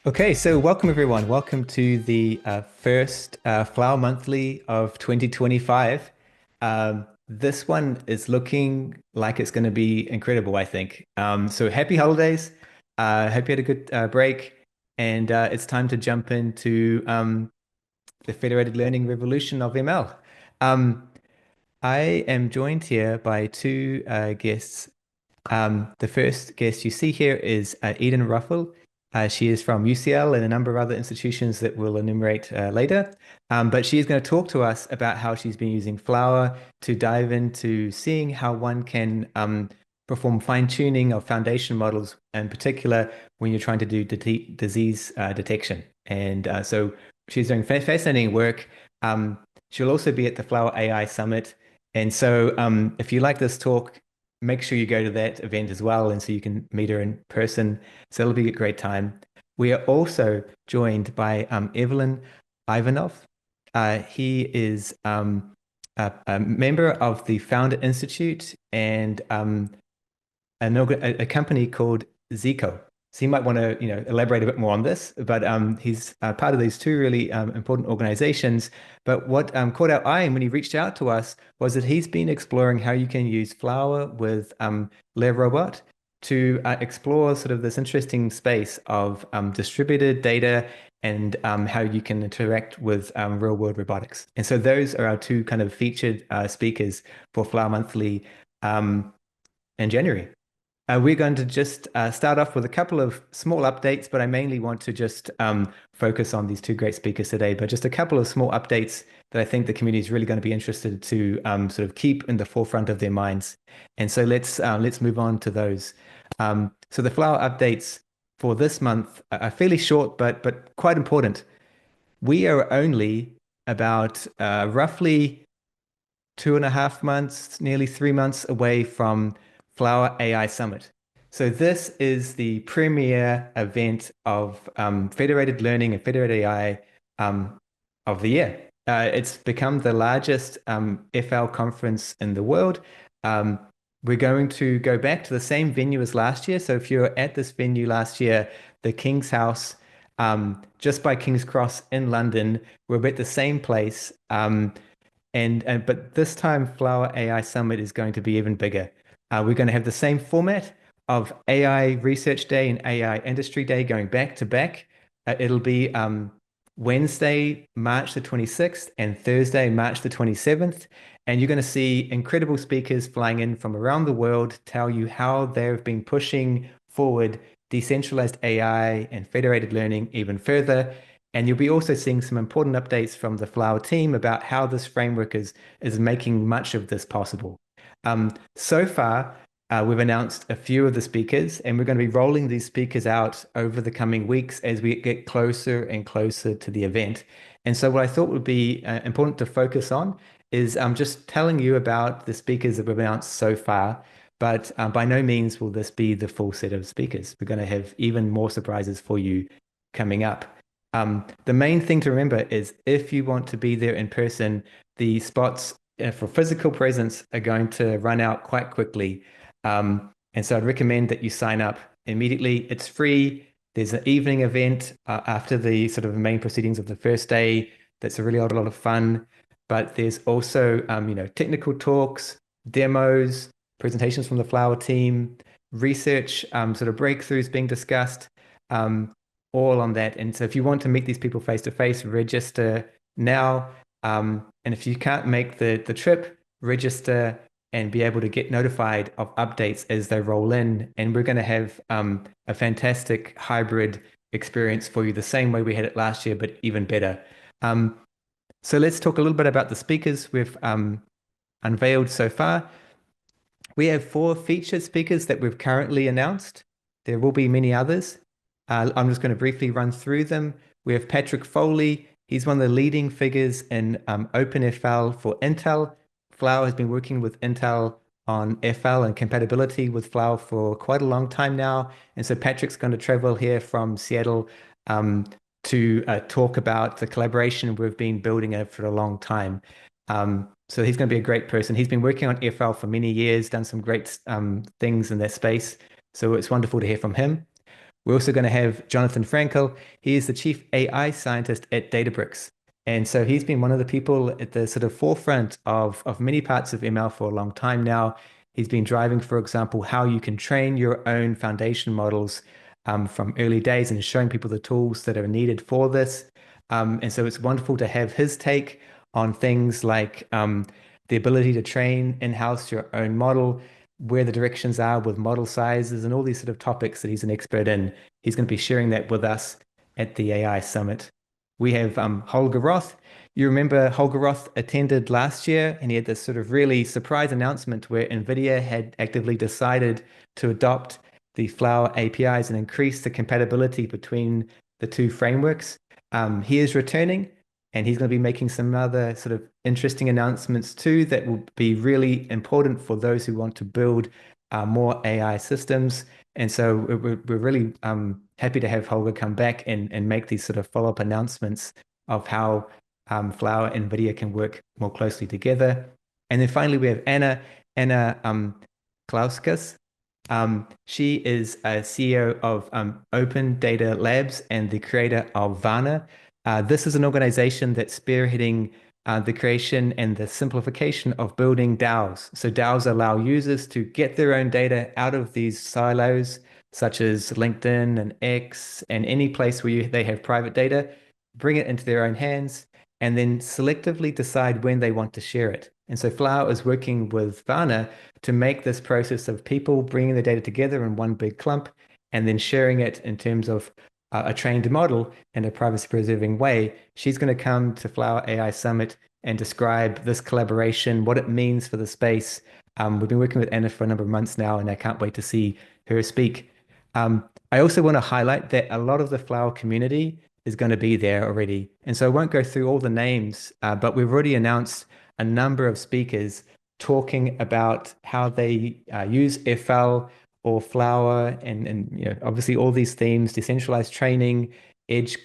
Okay, so welcome everyone. Welcome to the first Flower Monthly of 2025. This one is looking like it's going to be incredible, I think. So happy holidays. Hope you had a good break. And it's time to jump into the Federated Learning Revolution of ML. Um, I am joined here by two guests. The first guest you see here is Eden Ruffle. She is from UCL and a number of other institutions that we'll enumerate later. But she is going to talk to us about how she's been using Flower to dive into seeing how one can perform fine-tuning of foundation models, in particular when you're trying to do disease detection. And so she's doing fascinating work. Um, she'll also be at the Flower AI Summit. And so if you like this talk, make sure you go to that event as well, and so you can meet her in person. So it'll be a great time. We are also joined by Evelyn Ivanov. He is a member of the Founder Institute and a company called Zico. So you might want to, elaborate a bit more on this, but he's part of these two really important organizations. But what caught our eye when he reached out to us was that he's been exploring how you can use Flower with Lev Robot to explore sort of this interesting space of distributed data and how you can interact with real world robotics. And so those are our two kind of featured speakers for Flower Monthly in January. We're going to just start off with a couple of small updates, but I mainly want to just focus on these two great speakers today. But just a couple of small updates that I think the community is really going to be interested to sort of keep in the forefront of their minds. And so let's move on to those. So the flower updates for this month are fairly short, but quite important. We are only about roughly 2.5 months, nearly 3 months away from Flower AI Summit. So this is the premier event of federated learning and federated AI of the year. It's become the largest FL conference in the world. Um, we're going to go back to the same venue as last year. So if you were at this venue last year, the King's House, just by King's Cross in London, we're at the same place. And but this time, Flower AI Summit is going to be even bigger. We're going to have the same format of AI Research Day and AI Industry Day going back to back. It'll be Wednesday, March the 26th, and Thursday, March the 27th. And you're going to see incredible speakers flying in from around the world tell you how they've been pushing forward decentralized AI and federated learning even further. And you'll be also seeing some important updates from the Flower team about how this framework is making much of this possible. So far, we've announced a few of the speakers, and we're going to be rolling these speakers out over the coming weeks as we get closer and closer to the event. And so, what I thought would be important to focus on is just telling you about the speakers that we've announced so far. But by no means will this be the full set of speakers. We're going to have even more surprises for you coming up. The main thing to remember is if you want to be there in person, the spots for physical presence are going to run out quite quickly. And so I'd recommend that you sign up immediately. It's free. There's an evening event after the sort of main proceedings of the first day. That's a really a lot of fun. But there's also, technical talks, demos, presentations from the Flower team, research, sort of breakthroughs being discussed. All on that. And so if you want to meet these people face to face, register now. And if you can't make the trip, register and be able to get notified of updates as they roll in. And we're going to have a fantastic hybrid experience for you, the same way we had it last year, but even better. So let's talk a little bit about the speakers we've unveiled so far. We have 4 featured speakers that we've currently announced. There will be many others. I'm just going to briefly run through them. We have Patrick Foley. He's one of the leading figures in OpenFL for Intel. Flower has been working with Intel on FL and compatibility with Flower for quite a long time now. And so Patrick's going to travel here from Seattle to talk about the collaboration we've been building for a long time. So he's going to be a great person. He's been working on FL for many years, done some great things in that space. So it's wonderful to hear from him. We're also going to have Jonathan Frankel. He is the chief AI scientist at Databricks. And so he's been one of the people at the sort of forefront of many parts of ML for a long time now. He's been driving, for example, how you can train your own foundation models from early days and showing people the tools that are needed for this. And so it's wonderful to have his take on things like the ability to train in-house your own model, where the directions are with model sizes, and all these sort of topics that he's an expert in. He's going to be sharing that with us at the AI Summit. We have Holger Roth. You remember Holger Roth attended last year, and he had this sort of really surprise announcement where NVIDIA had actively decided to adopt the Flower APIs and increase the compatibility between the two frameworks. He is returning, and he's going to be making some other sort of interesting announcements too that will be really important for those who want to build more AI systems. And so we're really happy to have Holger come back and make these sort of follow-up announcements of how Flower and NVIDIA can work more closely together. And then finally, we have Anna Klauskas. She is a CEO of Open Data Labs and the creator of Vana. This is an organization that's spearheading the creation and the simplification of building DAOs. So DAOs allow users to get their own data out of these silos, such as LinkedIn and X and any place where they have private data, bring it into their own hands, and then selectively decide when they want to share it. And so Flower is working with Vana to make this process of people bringing the data together in one big clump and then sharing it in terms of a trained model in a privacy-preserving way. She's going to come to Flower AI Summit and describe this collaboration, what it means for the space. We've been working with Anna for a number of months now, and I can't wait to see her speak. I also want to highlight that a lot of the Flower community is going to be there already. And so I won't go through all the names, but we've already announced a number of speakers talking about how they use FL or Flower and you know, obviously all these themes, decentralized training, edge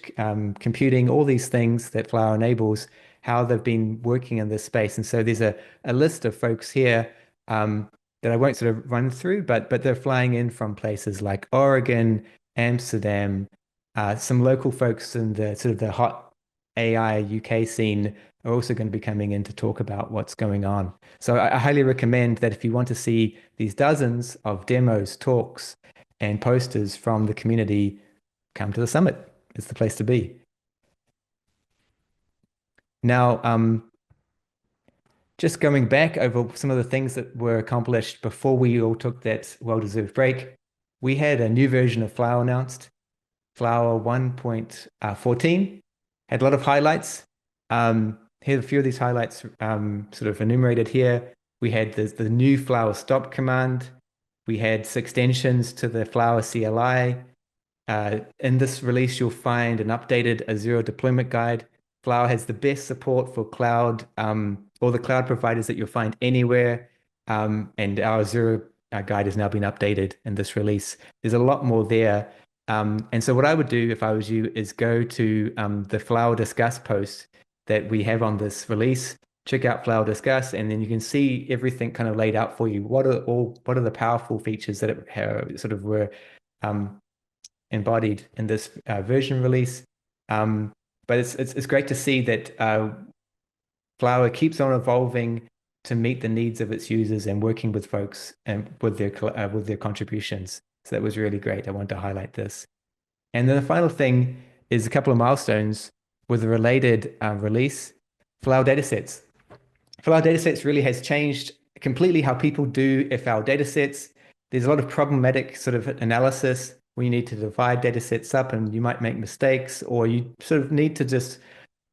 computing, all these things that Flower enables, how they've been working in this space. And so there's a list of folks here that I won't sort of run through, but they're flying in from places like Oregon, Amsterdam, some local folks in the sort of the hot AI UK scene are also going to be coming in to talk about what's going on. So I highly recommend that if you want to see these dozens of demos, talks, and posters from the community, come to the summit. It's the place to be. Now, just going back over some of the things that were accomplished before we all took that well-deserved break, we had a new version of Flower announced. Flower 1.14 had a lot of highlights. Here's a few of these highlights sort of enumerated here. We had the new Flower stop command. We had extensions to the Flower CLI. In this release, you'll find an updated Azure deployment guide. Flower has the best support for cloud, all the cloud providers that you'll find anywhere. And our Azure guide has now been updated in this release. There's a lot more there. And so what I would do if I was you is go to the Flower Discuss post that we have on this release, check out Flower Discuss, and then you can see everything kind of laid out for you. What are the powerful features that sort of were embodied in this version release? But it's great to see that Flower keeps on evolving to meet the needs of its users and working with folks and with their contributions. So that was really great. I wanted to highlight this. And then the final thing is a couple of milestones with a related release, Flower datasets. Flower datasets really has changed completely how people do FL datasets. There's a lot of problematic sort of analysis when you need to divide datasets up and you might make mistakes, or you sort of need to just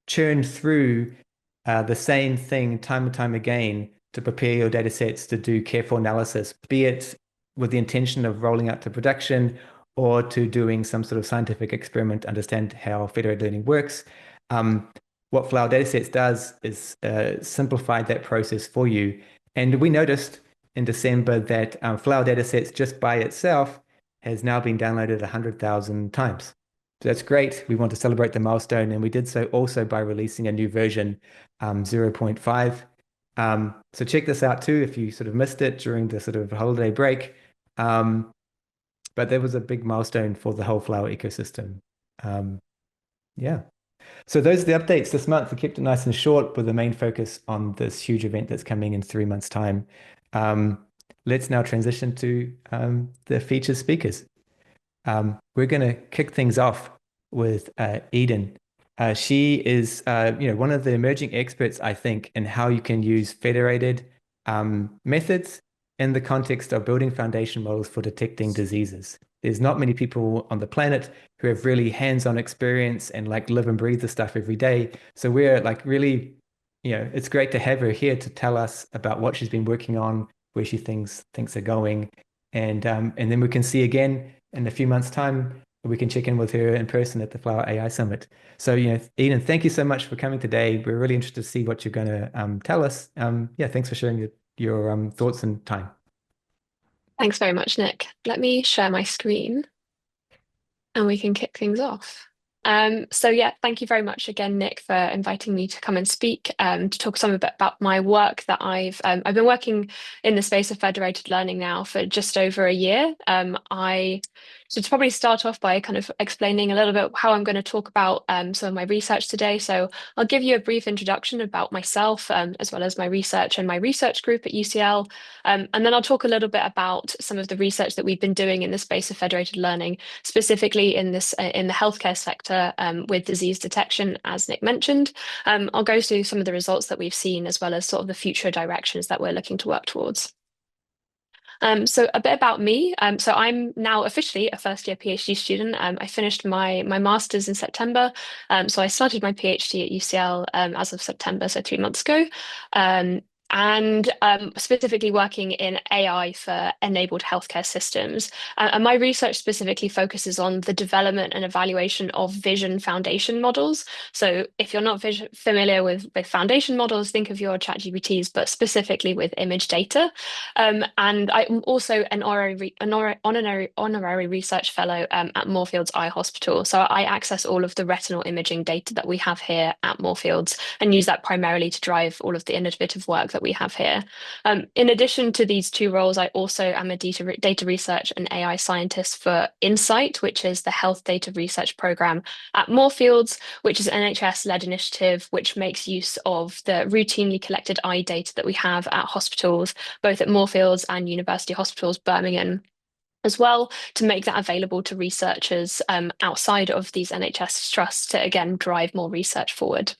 churn through the same thing time and time again to prepare your datasets to do careful analysis, be it with the intention of rolling out to production or to doing some sort of scientific experiment to understand how federated learning works. What Flower Datasets does is simplify that process for you. And we noticed in December that Flower Datasets just by itself has now been downloaded 100,000 times. So that's great. We want to celebrate the milestone, and we did so also by releasing a new version, 0.5. So check this out too if you sort of missed it during the sort of holiday break. but that was a big milestone for the whole flower ecosystem. Um, yeah. So those are the updates this month. We kept it nice and short with the main focus on this huge event that's coming in 3 months' time. Um, let's now transition to the featured speakers. We're going to kick things off with Eden. She is, one of the emerging experts, I think, in how you can use federated methods in the context of building foundation models for detecting diseases. There's not many people on the planet who have really hands-on experience and like live and breathe the stuff every day. So we're like really, it's great to have her here to tell us about what she's been working on, where she thinks things are going, and then we can see again in a few months' time. We can check in with her in person at the Flower AI Summit. So, Eden, thank you so much for coming today. We're really interested to see what you're going to tell us. Yeah, thanks for sharing your thoughts and time. Thanks very much, Nick. Let me share my screen and we can kick things off. So yeah, thank you very much again, Nick, for inviting me to come and speak to talk some a bit about my work that I've been working in the space of federated learning now for just over a year. I should probably start off by kind of explaining a little bit how I'm going to talk about some of my research today. So I'll give you a brief introduction about myself, as well as my research and my research group at UCL. And then I'll talk a little bit about some of the research that we've been doing in the space of federated learning, specifically in the healthcare sector with disease detection, as Nick mentioned. I'll go through some of the results that we've seen, as well as sort of the future directions that we're looking to work towards. So a bit about me. So I'm now officially a first year PhD student. I finished my master's in September. So I started my PhD at UCL as of September, so 3 months ago. And specifically working in AI for enabled healthcare systems. And my research specifically focuses on the development and evaluation of vision foundation models. So if you're not familiar with foundation models, think of your ChatGPTs, but specifically with image data. And I'm also an honorary research fellow at Moorfields Eye Hospital. So I access all of the retinal imaging data that we have here at Moorfields and use that primarily to drive all of the innovative work that we have here. In addition to these two roles, I also am a data research and AI scientist for Insight, which is the health data research program at Moorfields, which is an NHS-led initiative which makes use of the routinely collected eye data that we have at hospitals, both at Moorfields and University Hospitals Birmingham as well, to make that available to researchers outside of these NHS trusts to again drive more research forward.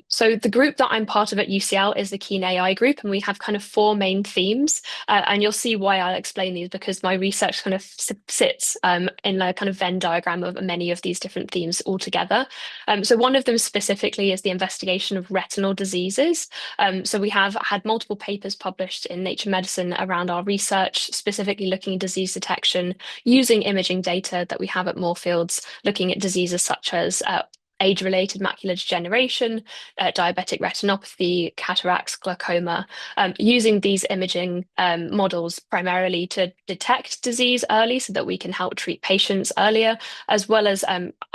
So the group that I'm part of at UCL is the Keen AI group, and we have kind of four main themes. And you'll see why I'll explain these, because my research kind of sits in a kind of Venn diagram of many of these different themes all together. So one of them specifically is the investigation of retinal diseases. So we have had multiple papers published in Nature Medicine around our research, specifically looking at disease detection using imaging data that we have at Moorfields, looking at diseases such as age-related macular degeneration, diabetic retinopathy, cataracts, glaucoma, using these imaging models primarily to detect disease early so that we can help treat patients earlier, as well as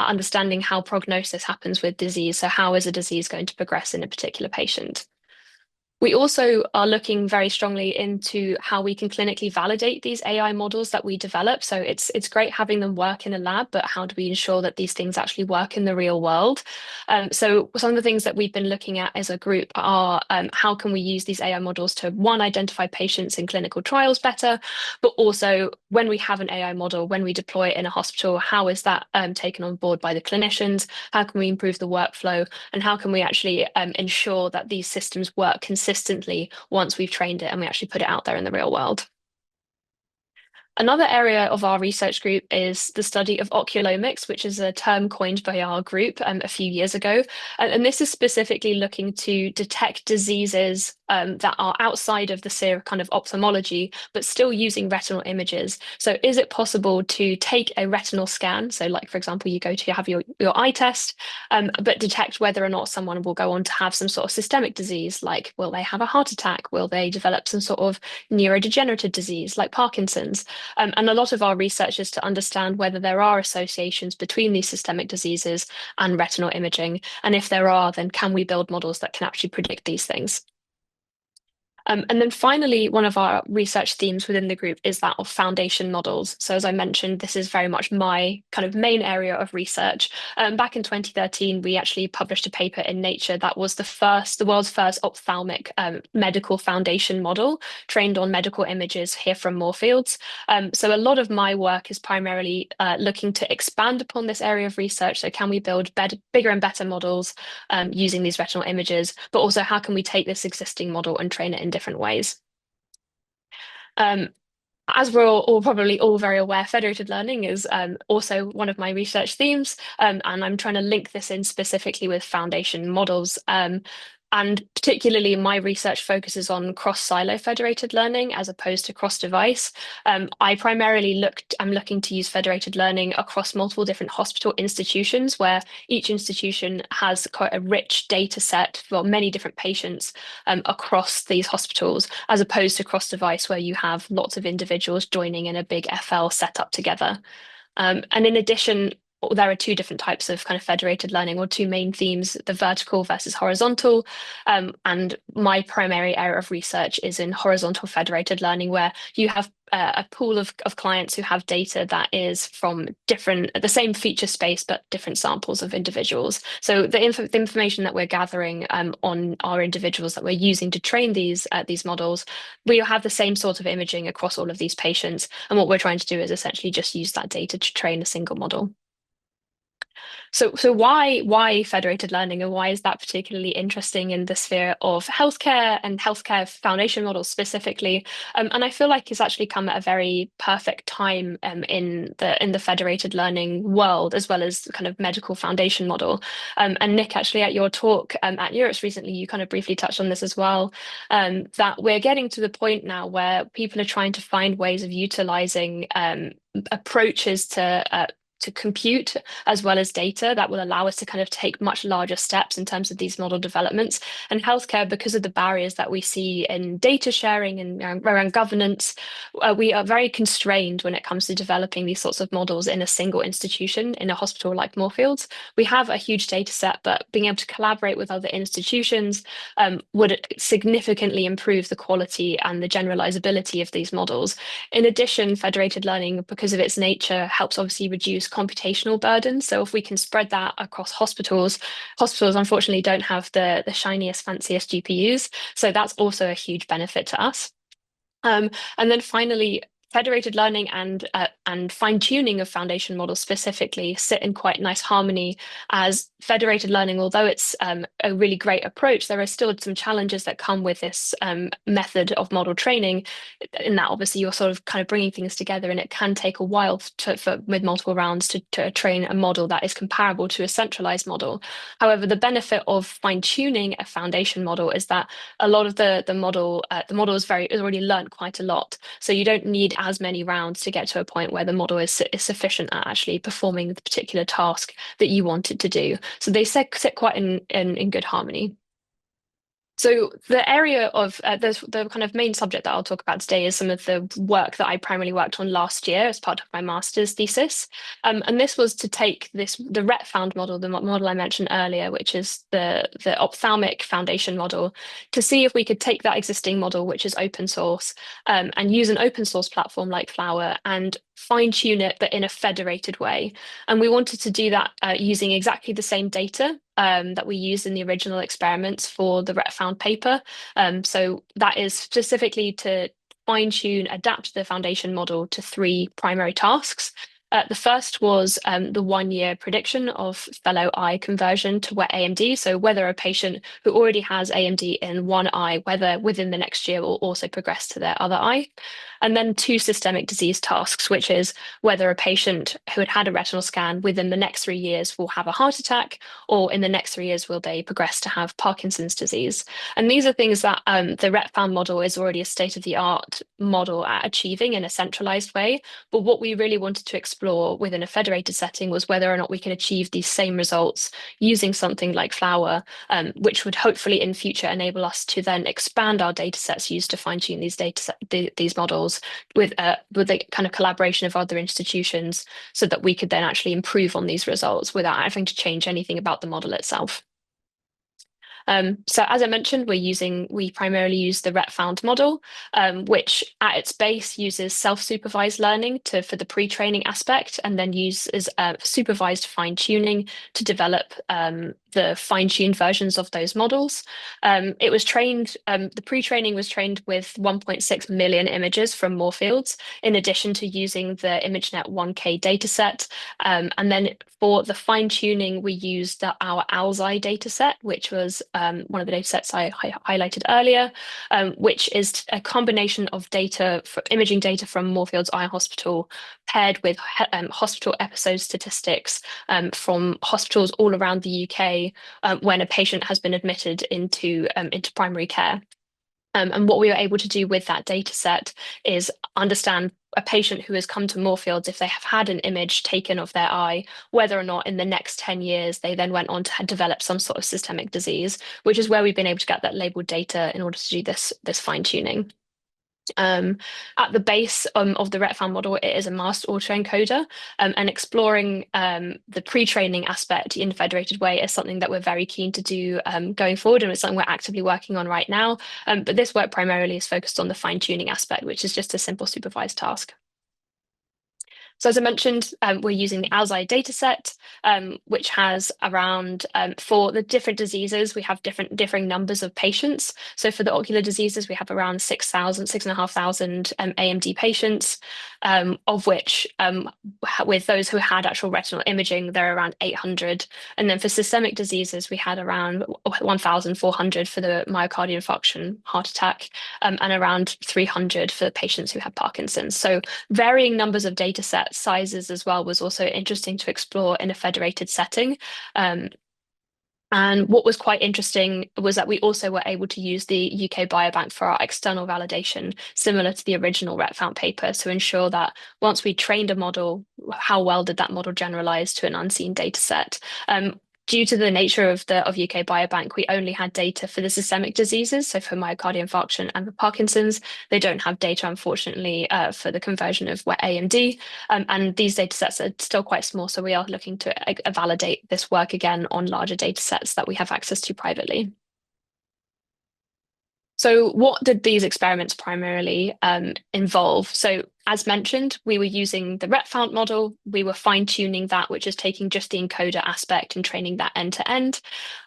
understanding how prognosis happens with disease. So how is a disease going to progress in a particular patient? We also are looking very strongly into how we can clinically validate these AI models that we develop. So it's great having them work in a lab, but how do we ensure that these things actually work in the real world? So some of the things that we've been looking at as a group are how can we use these AI models to, one, identify patients in clinical trials better, but also when we have an AI model, when we deploy it in a hospital, how is that taken on board by the clinicians? How can we improve the workflow? And how can we actually ensure that these systems work consistently once we've trained it and we actually put it out there in the real world? Another area of our research group is the study of oculomics, which is a term coined by our group a few years ago. And this is specifically looking to detect diseases that are outside of the sphere of kind of ophthalmology, but still using retinal images. So is it possible to take a retinal scan? So like, for example, you go to have your eye test, but detect whether or not someone will go on to have some sort of systemic disease, like will they have a heart attack? Will they develop some sort of neurodegenerative disease like Parkinson's? And a lot of our research is to understand whether there are associations between these systemic diseases and retinal imaging. And if there are, then can we build models that can actually predict these things? And then finally, one of our research themes within the group is that of foundation models. So as I mentioned, this is very much my kind of main area of research. Back in 2013, we actually published a paper in Nature that was the world's first ophthalmic medical foundation model trained on medical images here from Moorfields. So a lot of my work is primarily looking to expand upon this area of research. So can we build bigger and better models using these retinal images, but also how can we take this existing model and train it in different ways? Um, as we're probably all very aware, federated learning is also one of my research themes, and I'm trying to link this in specifically with foundation models. And particularly, my research focuses on cross-silo federated learning as opposed to cross-device. I'm looking to use federated learning across multiple different hospital institutions, where each institution has quite a rich data set for many different patients across these hospitals, as opposed to cross-device, where you have lots of individuals joining in a big FL setup together. And in addition, there are two different types of kind of federated learning, or two main themes, the vertical versus horizontal. And my primary area of research is in horizontal federated learning, where you have a pool of clients who have data that is from the same feature space, but different samples of individuals. So the information that we're gathering on our individuals that we're using to train these models, we have the same sort of imaging across all of these patients. And what we're trying to do is essentially just use that data to train a single model. So why federated learning, and why is that particularly interesting in the sphere of healthcare and healthcare foundation models specifically? And I feel like it's actually come at a very perfect time in the federated learning world, as well as the kind of medical foundation model. And Nick, actually at your talk at Europe's recently, you kind of briefly touched on this as well, that we're getting to the point now where people are trying to find ways of utilizing approaches to compute as well as data that will allow us to kind of take much larger steps in terms of these model developments. And healthcare, because of the barriers that we see in data sharing and around governance, we are very constrained when it comes to developing these sorts of models in a single institution in a hospital like Moorfields. We have a huge data set, but being able to collaborate with other institutions would significantly improve the quality and the generalizability of these models. In addition, federated learning, because of its nature, helps obviously reduce computational burden. So if we can spread that across hospitals unfortunately don't have the shiniest, fanciest GPUs. So that's also a huge benefit to us. And then finally, federated learning and fine-tuning of foundation models specifically sit in quite nice harmony, as federated learning, although it's a really great approach, there are still some challenges that come with this method of model training, in that obviously you're sort of kind of bringing things together, and it can take a while with multiple rounds to train a model that is comparable to a centralized model. However, the benefit of fine-tuning a foundation model is that a lot of the model is already learned quite a lot, so you don't need as many rounds to get to a point where the model is sufficient at actually performing the particular task that you want it to do. So they sit quite in good harmony. So the area of the kind of main subject that I'll talk about today is some of the work that I primarily worked on last year as part of my master's thesis. And this was to take the RET-found model, the model I mentioned earlier, which is the ophthalmic foundation model, to see if we could take that existing model, which is open source, and use an open source platform like Flower and fine tune it, but in a federated way. And we wanted to do that using exactly the same data that we used in the original experiments for the RET-found paper. So that is specifically to fine-tune, adapt the foundation model to three primary tasks. The first was the 1 year prediction of fellow eye conversion to wet AMD. So whether a patient who already has AMD in one eye, whether within the next year will also progress to their other eye. And then two systemic disease tasks, which is whether a patient who had a retinal scan within the next 3 years will have a heart attack, or in the next 3 years will they progress to have Parkinson's disease. And these are things that the RET-found model is already a state-of-the-art model at achieving in a centralized way. But what we really wanted to explore within a federated setting was whether or not we can achieve these same results using something like Flower, which would hopefully in future enable us to then expand our data sets used to fine-tune these models with the kind of collaboration of other institutions, so that we could then actually improve on these results without having to change anything about the model itself. So as I mentioned, we primarily use the RetFound model, which at its base uses self-supervised learning for the pre-training aspect, and then uses supervised fine-tuning to develop the fine-tuned versions of those models. The pre-training was trained with 1.6 million images from Moorfields, in addition to using the ImageNet 1K dataset. And then for the fine-tuning, we used our ALZI dataset, which was one of the datasets I highlighted earlier, which is a combination of imaging data from Moorfields Eye Hospital paired with hospital episode statistics from hospitals all around the UK when a patient has been admitted into primary care. And what we were able to do with that data set is understand a patient who has come to Moorfields, if they have had an image taken of their eye, whether or not in the next 10 years they then went on to develop some sort of systemic disease, which is where we've been able to get that labeled data in order to do this fine tuning. At the base of the RetFound model, it is a masked autoencoder, and exploring the pre-training aspect in a federated way is something that we're very keen to do going forward, and it's something we're actively working on right now. But this work primarily is focused on the fine-tuning aspect, which is just a simple supervised task. So as I mentioned, we're using the ALZI dataset, which has around, for the different diseases, we have differing numbers of patients. So for the ocular diseases, we have around 6,500 AMD patients, of which with those who had actual retinal imaging, there are around 800. And then for systemic diseases, we had around 1,400 for the myocardial infarction, heart attack, and around 300 for patients who have Parkinson's. So varying numbers of data sets, sizes as well, was also interesting to explore in a federated setting. And what was quite interesting was that we also were able to use the UK Biobank for our external validation, similar to the original RetFound paper, to ensure that once we trained a model, how well did that model generalize to an unseen data set? Due to the nature of UK Biobank, we only had data for the systemic diseases, so for myocardial infarction and for Parkinson's. They don't have data, unfortunately, for the conversion of wet AMD, and these data sets are still quite small, so we are looking to validate this work again on larger data sets that we have access to privately. So what did these experiments primarily involve? So as mentioned, we were using the RetFound model. We were fine-tuning that, which is taking just the encoder aspect and training that end to end.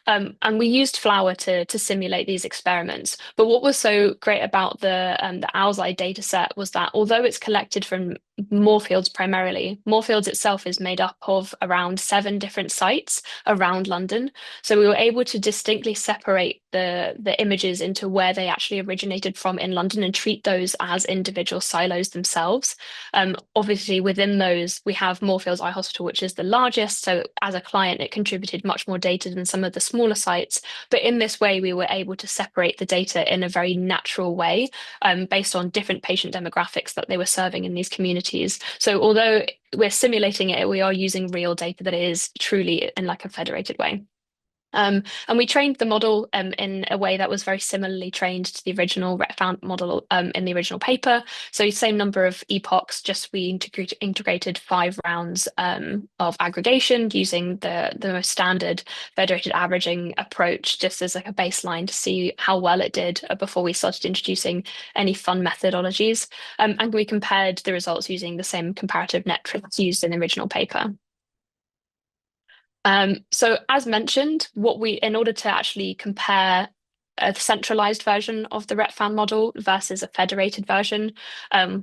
And we used Flower to simulate these experiments. But what was so great about the ALZI data set was that although it's collected from Moorfields primarily, Moorfields itself is made up of around 7 different sites around London. So we were able to distinctly separate the images into where they actually originated from in London and treat those as individual silos themselves. Obviously, within those, we have Moorfields Eye Hospital, which is the largest. So as a client, it contributed much more data than some of the smaller sites. But in this way, we were able to separate the data in a very natural way, based on different patient demographics that they were serving in these communities. So although we're simulating it, we are using real data that is truly in like a federated way. And we trained the model in a way that was very similarly trained to the original RetFound model in the original paper. So same number of epochs, just we integrated 5 rounds of aggregation using the most standard federated averaging approach, just as like a baseline to see how well it did before we started introducing any fun methodologies. And we compared the results using the same comparative metrics used in the original paper. So as mentioned, in order to actually compare a centralized version of the RetFound model versus a federated version,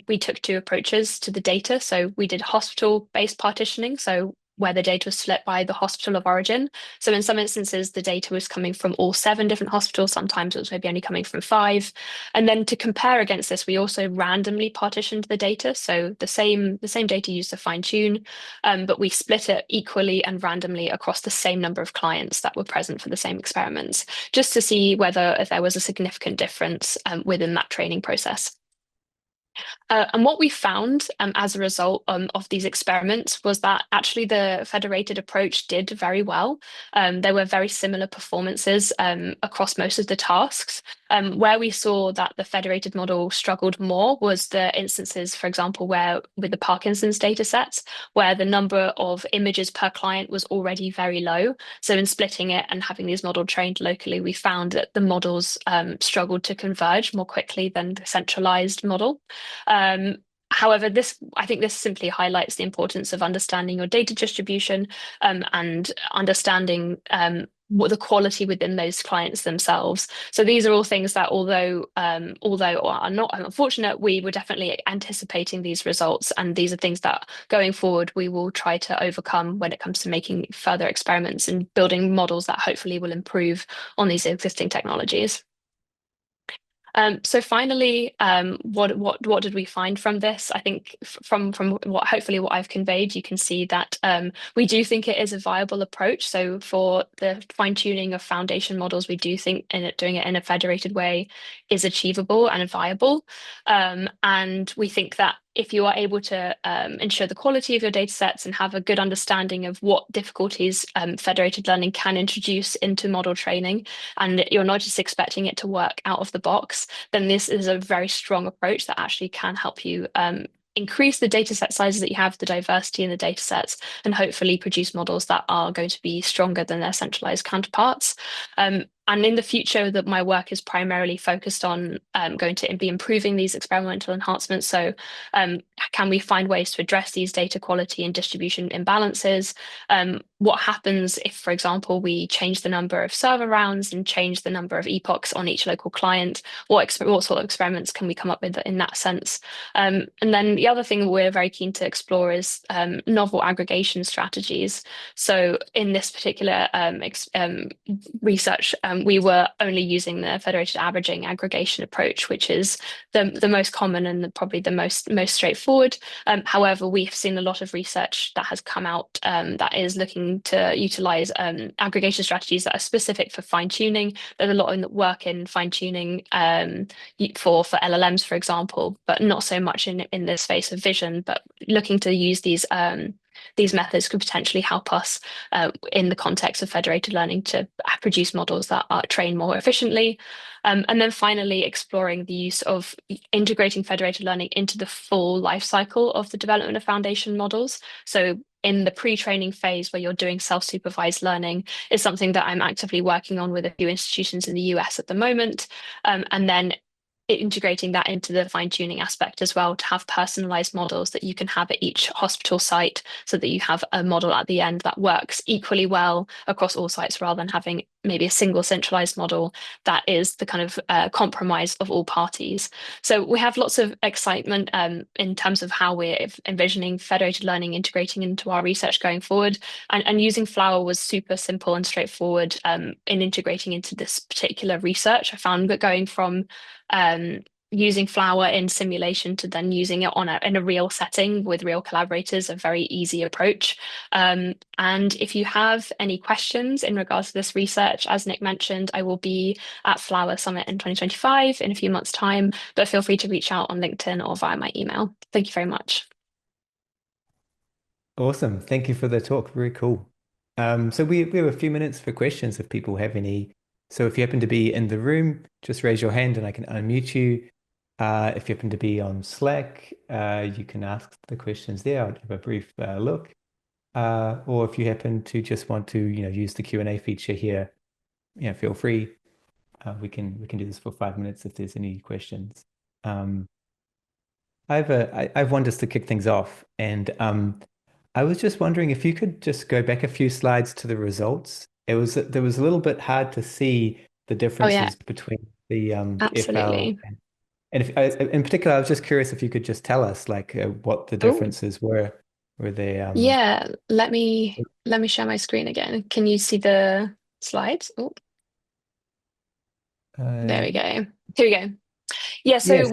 we took 2 approaches to the data. So we did hospital-based partitioning, so where the data was split by the hospital of origin. So in some instances, the data was coming from all 7 different hospitals. Sometimes it was maybe only coming from 5. And then to compare against this, we also randomly partitioned the data. So the same data used to fine tune, but we split it equally and randomly across the same number of clients that were present for the same experiments, just to see whether if there was a significant difference within that training process. And what we found as a result of these experiments was that actually the federated approach did very well. There were very similar performances across most of the tasks. Where we saw that the federated model struggled more was the instances, for example, where with the Parkinson's data sets, where the number of images per client was already very low. So in splitting it and having these models trained locally, we found that the models struggled to converge more quickly than the centralized model. Um, However, I think this simply highlights the importance of understanding your data distribution and understanding what the quality within those clients themselves. So these are all things that, although are not unfortunate, we were definitely anticipating these results, and these are things that going forward we will try to overcome when it comes to making further experiments and building models that hopefully will improve on these existing technologies. So finally, what did we find from this? I think from what hopefully what I've conveyed, you can see that we do think it is a viable approach. So for the fine tuning of foundation models, we do think doing it in a federated way is achievable and viable. And we think that if you are able to ensure the quality of your data sets and have a good understanding of what difficulties federated learning can introduce into model training, and you're not just expecting it to work out of the box, then this is a very strong approach that actually can help you increase the data set sizes that you have, the diversity in the data sets, and hopefully produce models that are going to be stronger than their centralized counterparts. And in the future, that my work is primarily focused on going to be improving these experimental enhancements. So can we find ways to address these data quality and distribution imbalances? What happens if, for example, we change the number of server rounds and change the number of epochs on each local client? What sort of experiments can we come up with in that sense? And then the other thing we're very keen to explore is novel aggregation strategies. So in this particular research, we were only using the federated averaging aggregation approach, which is the most common and probably the most straightforward. However, we've seen a lot of research that has come out that is looking to utilize aggregation strategies that are specific for fine tuning. There's a lot of work in fine tuning for LLMs, for example, but not so much in the space of vision. But looking to use these methods could potentially help us in the context of federated learning to produce models that are trained more efficiently. And then finally, exploring the use of integrating federated learning into the full life cycle of the development of foundation models. So in the pre-training phase where you're doing self-supervised learning is something that I'm actively working on with a few institutions in the US at the moment. And then integrating that into the fine-tuning aspect as well to have personalized models that you can have at each hospital site so that you have a model at the end that works equally well across all sites rather than having maybe a single centralized model that is the kind of compromise of all parties. So we have lots of excitement in terms of how we're envisioning federated learning integrating into our research going forward. And using Flower was super simple and straightforward in integrating into this particular research. I found that going from using Flower in simulation to then using it in a real setting with real collaborators, a very easy approach. And if you have any questions in regards to this research, as Nick mentioned, I will be at Flower Summit in 2025 in a few months' time, but feel free to reach out on LinkedIn or via my email. Thank you very much. Awesome. Thank you for the talk. Very cool. So we have a few minutes for questions if people have any. So if you happen to be in the room, just raise your hand and I can unmute you. If you happen to be on Slack, you can ask the questions there. I'll have a brief look. Or if you happen to just want to, use the Q&A feature here, feel free. We can do this for 5 minutes if there's any questions. I have one just to kick things off, and I was just wondering if you could just go back a few slides to the results. There was a little bit hard to see the Oh yeah, differences between the FL absolutely. and in particular, I was just curious if you could just tell us like what the Oh differences were. Were they yeah, let me share my screen again. Can you see the slides? Oh, there we uh go. Here we go. Yeah, yeah, so so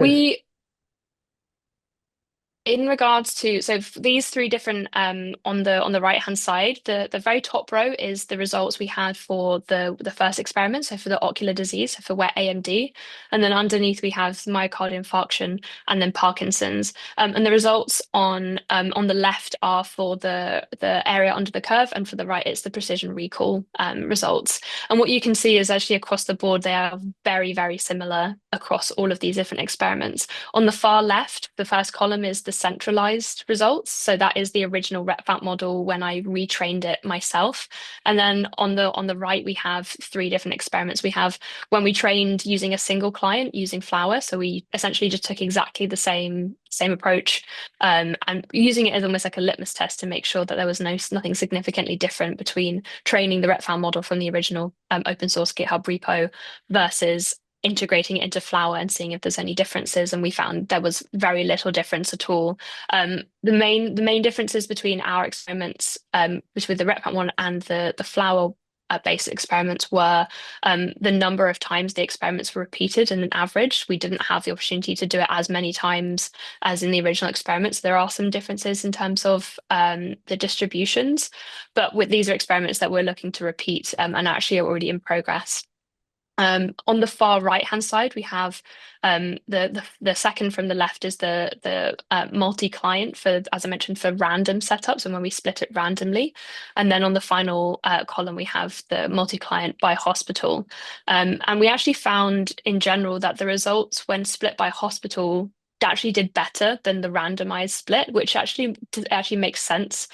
in regards to these three different on the right hand side, the very top row is the results we had for the first experiment, so for the ocular disease, so for wet AMD, and then underneath we have myocardial infarction and then Parkinson's. And the results on the left are for the area under the curve, and for the right it's the precision recall results. And what you can see is actually across the board they are very, very similar across all of these different experiments. On the far left, the first column is the centralized results. So that is the original RepFap model when I retrained it myself. And then on the right, we have three different experiments. We have when we trained using a single client using Flower. So we essentially just took exactly the same approach, and using it as almost like a litmus test to make sure that there was nothing significantly different between training the RepFap model from the original open source GitHub repo versus integrating it into Flower and seeing if there's any differences. And we found there was very little difference at all. The main differences between our experiments, between the RepFap one and the Flower based experiments were the number of times the experiments were repeated in an average. We didn't have the opportunity to do it as many times as in the original experiments. There are some differences in terms of the distributions, but these are experiments that we're looking to repeat and actually are already in progress. On the far right-hand side, we have the second from the left is the multi-client for, as I mentioned, for random setups and when we split it randomly. And then on the final column, we have the multi-client by hospital. And we actually found in general that the results when split by hospital actually did better than the randomized split, which actually makes sense,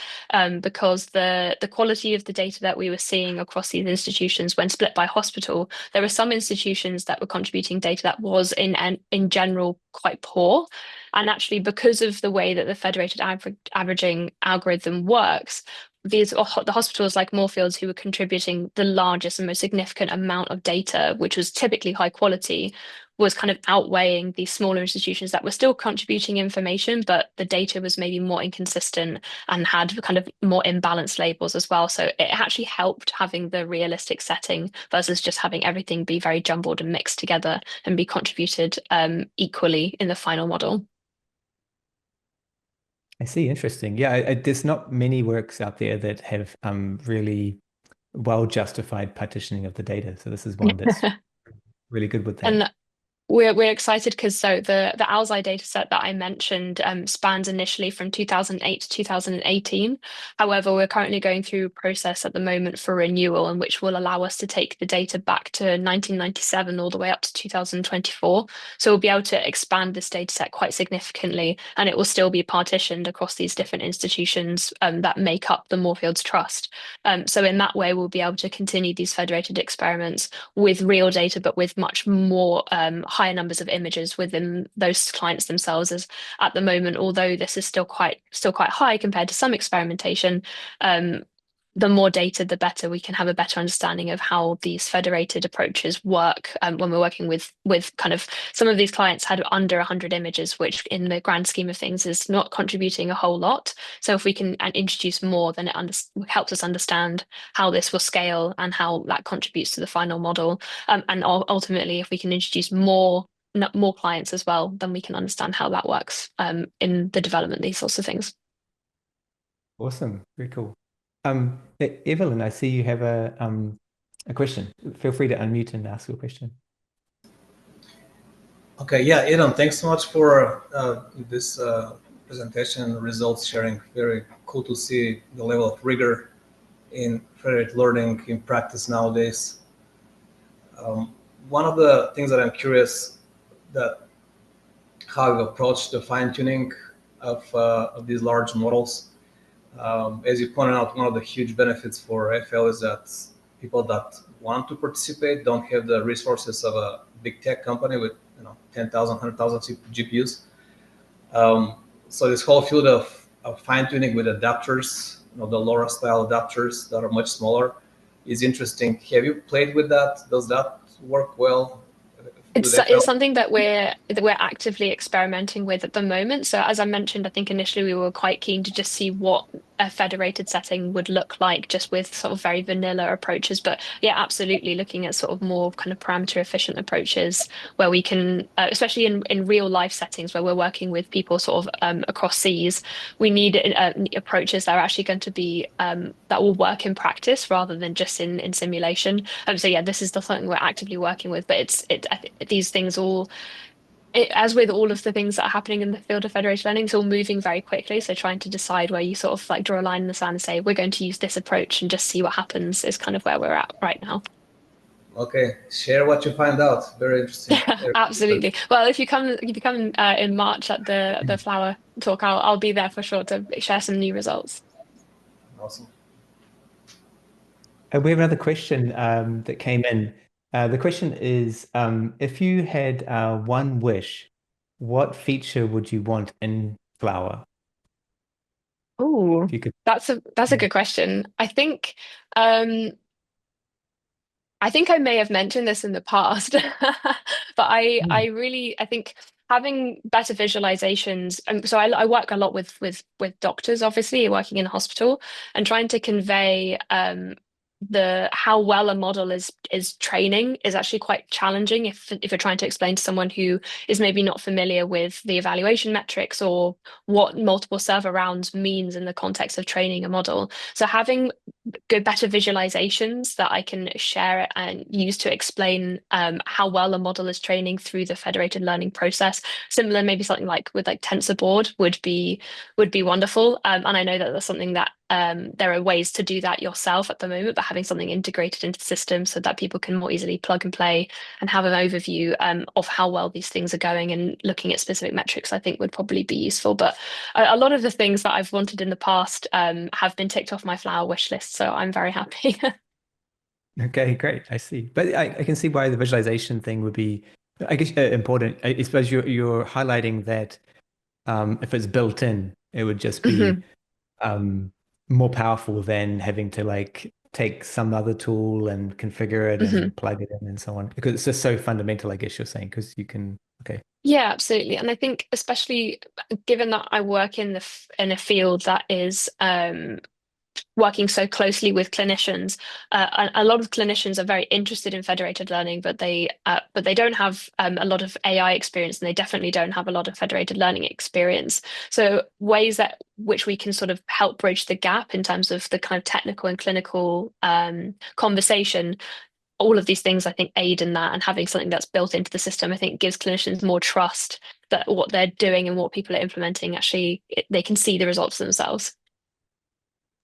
because the quality of the data that we were seeing across these institutions when split by hospital, there were some institutions that were contributing data that was in general quite poor. And actually, because of the way that the federated averaging algorithm works, the hospitals like Moorfields, who were contributing the largest and most significant amount of data, which was typically high quality, was kind of outweighing these smaller institutions that were still contributing information, but the data was maybe more inconsistent and had kind of more imbalanced labels as well. So it actually helped having the realistic setting versus just having everything be very jumbled and mixed together and be contributed equally in the final model. I see. Interesting. Yeah, there's not many works out there that have really well justified partitioning of the data. So this is one that's really good with that. And we're excited because the Alzey data set that I mentioned spans initially from 2008 to 2018. However, we're currently going through a process at the moment for renewal, and which will allow us to take the data back to 1997 all the way up to 2024. So we'll be able to expand this data set quite significantly, and it will still be partitioned across these different institutions that make up the Moorfields Trust. So in that way, we'll be able to continue these federated experiments with real data, but with much more higher numbers of images within those clients themselves. As at the moment, although this is still quite high compared to some experimentation, the more data, the better. We can have a better understanding of how these federated approaches work when we're working with kind of some of these clients had under 100 images, which in the grand scheme of things is not contributing a whole lot. So if we can introduce more, then it helps us understand how this will scale and how that contributes to the final model. And ultimately, if we can introduce more clients as well, then we can understand how that works in the development of these sorts of things. Awesome. Very cool. Evelyn, I see you have a question. Feel free to unmute and ask your question. Okay, yeah, Adam, thanks so much for this presentation and results sharing. Very cool to see the level of rigor in federated learning in practice nowadays. One of the things that I'm curious that how you approach the fine-tuning of these large models. As you pointed out, one of the huge benefits for FL is that people that want to participate don't have the resources of a big tech company with 10,000, 100,000 GPUs. So this whole field of fine-tuning with adapters, the LoRa style adapters that are much smaller, is interesting. Have you played with that? Does that work well? It's something that we're actively experimenting with at the moment. So as I mentioned, I think initially we were quite keen to just see what a federated setting would look like, just with sort of very vanilla approaches. But yeah, absolutely looking at sort of more kind of parameter efficient approaches where we can, especially in real life settings where we're working with people sort of across seas, we need approaches that are actually going to be that will work in practice rather than just in simulation. So yeah, this is the something we're actively working with, but these things all, as with all of the things that are happening in the field of federated learning, it's all moving very quickly. So trying to decide where you sort of like draw a line in the sand and say, we're going to use this approach and just see what happens is kind of where we're at right now. Okay, share what you find out. Very interesting. Absolutely. Well, if you come in March at the flower talk, I'll be there for sure to share some new results. Awesome. We have another question that came in. The question is, if you had one wish, what feature would you want in Flower? Oh, If you could, that's a yeah. good question. Um, I think I may have mentioned this in the past, but Mm. I think having better visualizations. So I work a lot with doctors, obviously working in a hospital, and trying to convey the how well a model is training is actually quite challenging if you're trying to explain to someone who is maybe not familiar with the evaluation metrics or what multiple server rounds means in the context of training a model. So having good, better visualizations that I can share and use to explain how well a model is training through the federated learning process. Similar, maybe something like with like TensorBoard would be wonderful. And I know that that's something that there are ways to do that yourself at the moment, but having something integrated into the system so that people can more easily plug and play and have an overview of how well these things are going and looking at specific metrics, I think would probably be useful. But a lot of the things that I've wanted in the past have been ticked off my flower wish list, so I'm very happy. Okay, great. I see. But I can see why the visualization thing would be, I guess, important. I suppose you're highlighting that if it's built in, it would just be Mhm, um, more powerful than having to like take some other tool and configure it mhm. and plug it in and so on. Because it's just so fundamental, I guess you're saying, because you can, okay. Yeah, absolutely. And I think especially given that I work in a field that is working so closely with clinicians. A lot of clinicians are very interested in federated learning, but they don't have a lot of AI experience, and they definitely don't have a lot of federated learning experience. So ways that which we can sort of help bridge the gap in terms of the kind of technical and clinical conversation. All of these things, I think, aid in that, and having something that's built into the system, I think, gives clinicians more trust that what they're doing and what people are implementing actually they can see the results themselves.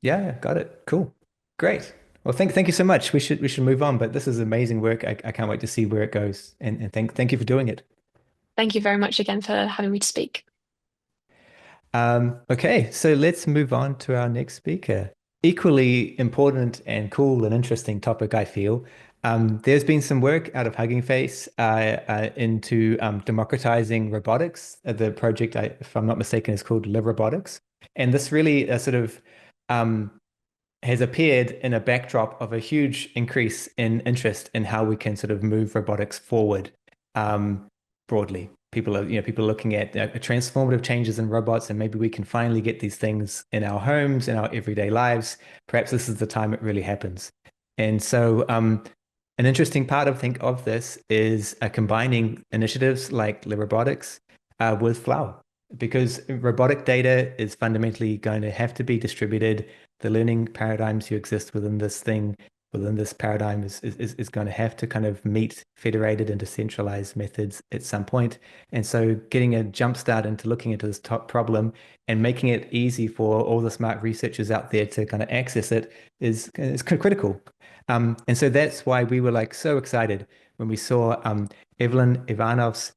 Yeah, got it. Cool. Great. Well, thank you so much. We should move on, but this is amazing work. I can't wait to see where it goes. And thank you for doing it. Thank you very much again for having me to speak. Okay, so let's move on to our next speaker. Equally important and cool and interesting topic, I feel. There's been some work out of Hugging Face into democratizing robotics. The project, if I'm not mistaken, is called Live Robotics. And this really sort of um, has appeared in a backdrop of a huge increase in interest in how we can sort of move robotics forward broadly. People are looking at transformative changes in robots, and maybe we can finally get these things in our homes, in our everyday lives. Perhaps this is the time it really happens. And so, an interesting part of think of this is combining initiatives like the robotics with Flower, because robotic data is fundamentally going to have to be distributed. The learning paradigms you exist within this thing, within this paradigm is going to have to kind of meet federated and decentralized methods at some point. And so getting a jump start into looking into this top problem and making it easy for all the smart researchers out there to kind of access it is critical. And so that's why we were like so excited when we saw Evelyn Ivanov's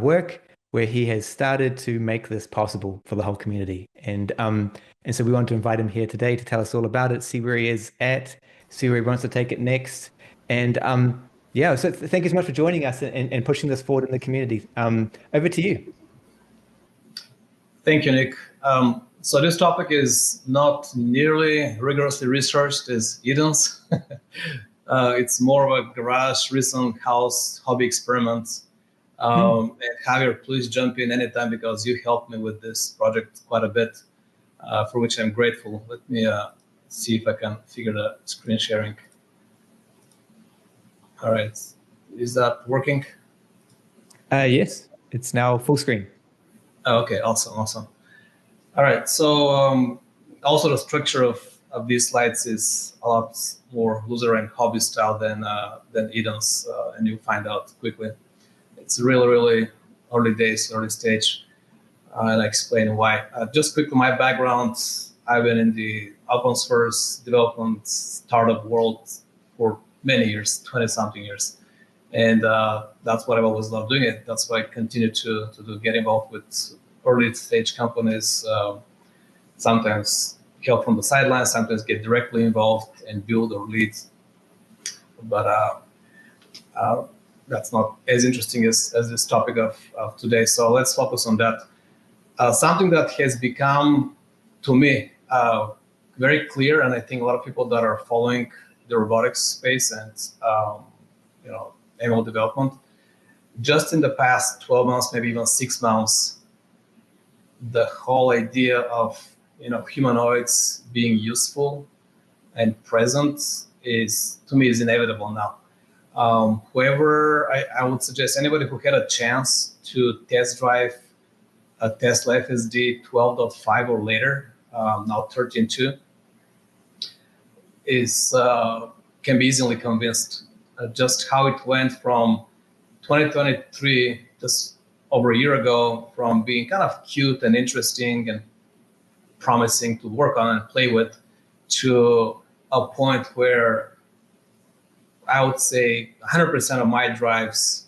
work, where he has started to make this possible for the whole community. And so we want to invite him here today to tell us all about it, see where he is at, see where he wants to take it next. And yeah, so thank you so much for joining us and pushing this forward in the community. Over to you. Thank you, Nick. So this topic is not nearly rigorously researched as Eden's. It's more of a garage, recent house hobby experiment. And Javier, please jump in anytime because you helped me with this project quite a bit. for which I'm grateful. Let me see if I can figure the screen sharing. All right, is that working? Yes, it's now full screen. Oh, okay, awesome. All right, so also the structure of these slides is a lot more loser and hobby style than Eden's, and you'll find out quickly. It's really early days, early stage, and I explain why. Just quickly, my background: I've been in the open source development startup world for many years, 20-something years, and that's what I've always loved doing it. That's why I continue to get involved with early stage companies. Sometimes help from the sidelines, sometimes get directly involved and build or lead. But that's not as interesting as this topic of today. So let's focus on that. Something that has become, to me, very clear, and I think a lot of people that are following the robotics space and ML development, just in the past 12 months, maybe even 6 months, the whole idea of humanoids being useful and present is, to me, is inevitable now. Whoever, I would suggest anybody who had a chance to test drive a Tesla FSD 12.5 or later, now 13.2, can be easily convinced just how it went from 2023, just over a year ago, from being kind of cute and interesting and promising to work on and play with, to a point where I would say 100% of my drives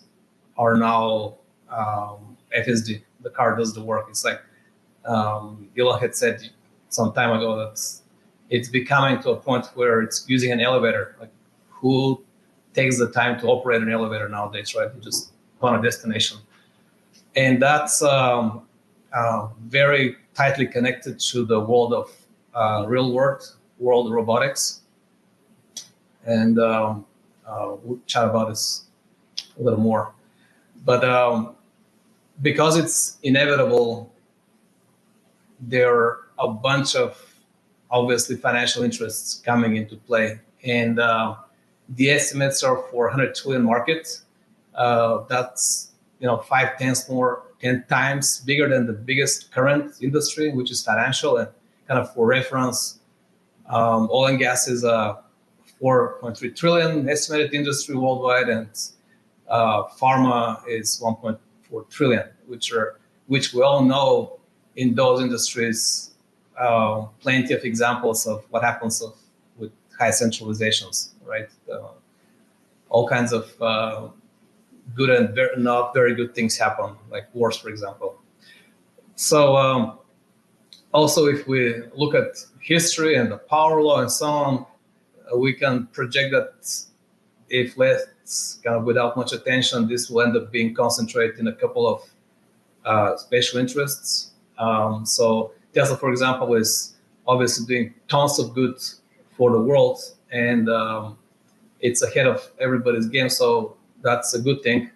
are now FSD. The car does the work. It's like Elon had said some time ago that it's becoming to a point where it's using an elevator. Like, who takes the time to operate an elevator nowadays, right? You just go on a destination. And that's very tightly connected to the world of real world robotics. And we'll chat about this a little more. But because it's inevitable, there are a bunch of obviously financial interests coming into play. And the estimates are for 100 trillion market. That's 10 times bigger than the biggest current industry, which is financial. And kind of for reference, oil and gas is a 4.3 trillion estimated industry worldwide, and pharma is 1.4 trillion, which we all know in those industries. Plenty of examples of what happens with high centralizations, right? All kinds of good and not very good things happen, like wars, for example. So also, if we look at history and the power law and so on, we can project that if left kind of without much attention, this will end up being concentrated in a couple of special interests. So Tesla, for example, is obviously doing tons of good for the world, and it's ahead of everybody's game. So that's a good thing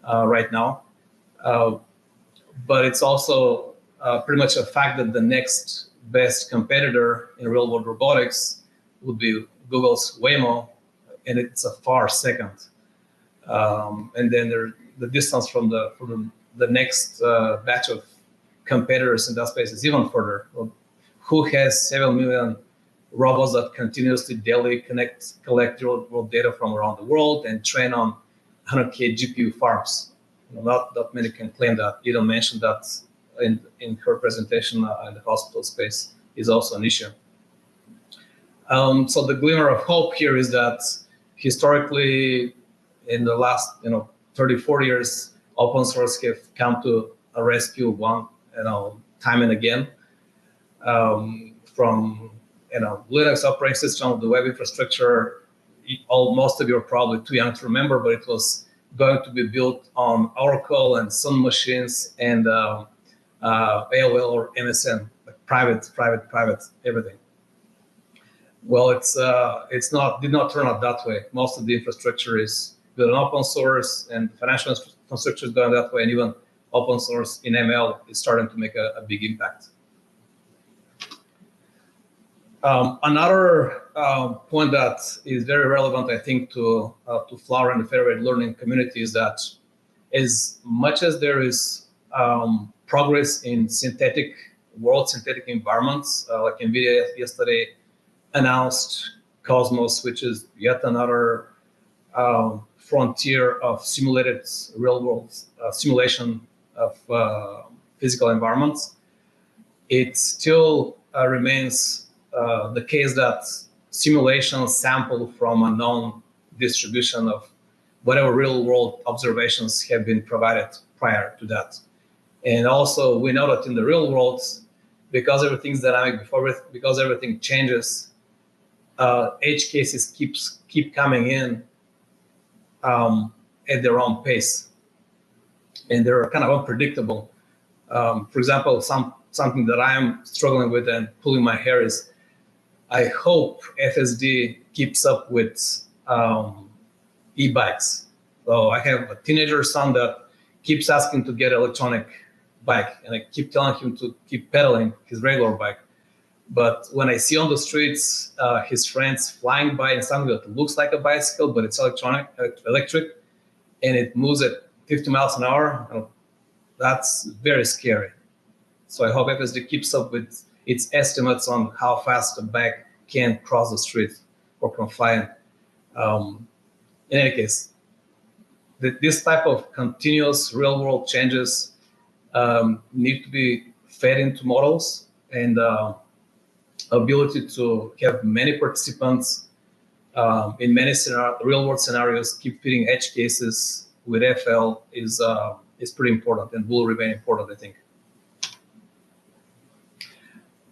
right now. But it's also pretty much a fact that the next best competitor in real-world robotics would be Google's Waymo, and it's a far second. And then the distance from the next batch of competitors in that space is even further. Who has 7 million robots that continuously daily collect real-world data from around the world and train on 100K GPU farms? Not that many can claim that. You don't mention that in her presentation in the hospital space is also an issue. So the glimmer of hope here is that historically, in the last 30, 40 years, open source have come to a rescue time and again. From Linux operating system, the web infrastructure. Most of you are probably too young to remember, but it was going to be built on Oracle and Sun machines and AOL or MSN, like private, everything. Well, did not turn out that way. Most of the infrastructure is built on open source, and financial infrastructure is going that way, and even open source in ML is starting to make a big impact. Another point that is very relevant, I think, to Flower and the federated learning community is that as much as there is progress in synthetic environments, like NVIDIA yesterday announced Cosmos, which is yet another frontier of simulated real-world simulation of physical environments, it still remains the case that simulations sample from a known distribution of whatever real-world observations have been provided prior to that. And also, we know that in the real world, because everything's dynamic, because everything changes, edge cases keep coming in at their own pace, and they're kind of unpredictable. For example, something that I am struggling with and pulling my hair is, I hope FSD keeps up with e-bikes. So I have a teenager son that keeps asking to get an electronic bike, and I keep telling him to keep pedaling his regular bike. But when I see on the streets his friends flying by in something that looks like a bicycle, but it's electric, and it moves at 50 miles an hour, that's very scary. So I hope FSD keeps up with its estimates on how fast a bike can cross the street or can fly. In any case, this type of continuous real-world changes need to be fed into models, and ability to have many participants in many real-world scenarios, keep feeding edge cases with FL is pretty important and will remain important, I think.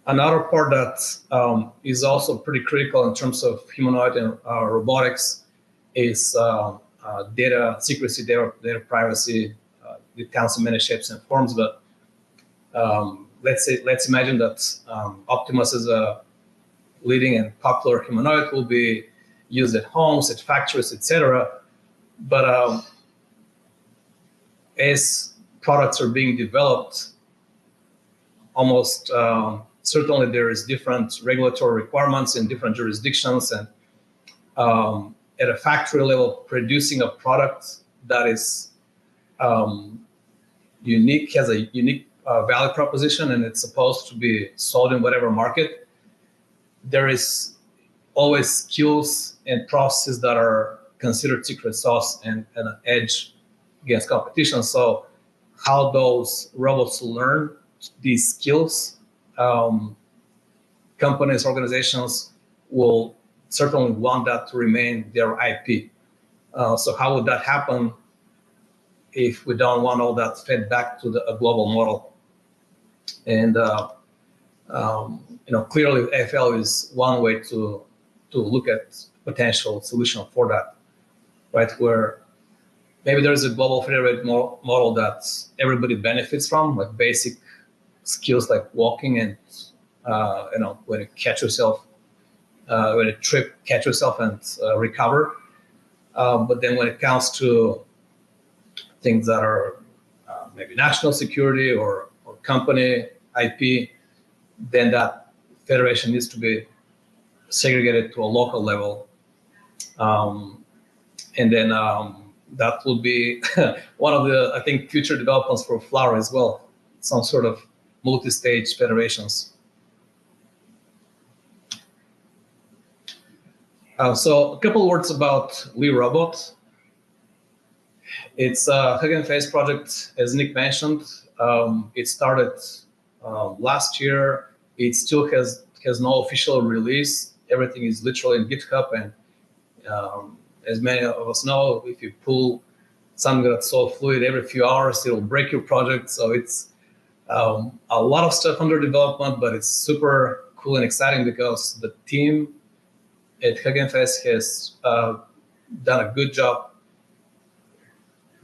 Another part that is also pretty critical in terms of humanoid and robotics is data secrecy, data privacy. It comes in many shapes and forms, but let's imagine that Optimus as a leading and popular humanoid will be used at homes, at factories, etc. But as products are being developed, almost certainly there is different regulatory requirements in different jurisdictions, and at a factory level, producing a product that is unique, has a unique value proposition, and it's supposed to be sold in whatever market, there is always skills and processes that are considered secret sauce and an edge against competition. So how those robots learn these skills, companies, organizations will certainly want that to remain their IP. So how would that happen if we don't want all that fed back to a global model? And clearly FL is one way to look at potential solution for that, right? Where maybe there's a global federated model that everybody benefits from, like basic skills like walking and when you catch yourself, when you trip, catch yourself and recover. But then when it comes to things that are maybe national security or company IP, then that federation needs to be segregated to a local level. And then that will be one of the, I think, future developments for Flower as well, some sort of multi-stage federations. So a couple words about Lee Robot. It's a Hugging Face project, as Nick mentioned. It started last year. It still has no official release. Everything is literally in GitHub, and as many of us know, if you pull something that's so fluid every few hours, it'll break your project. So it's a lot of stuff under development, but it's super cool and exciting because the team at Hugging Face has done a good job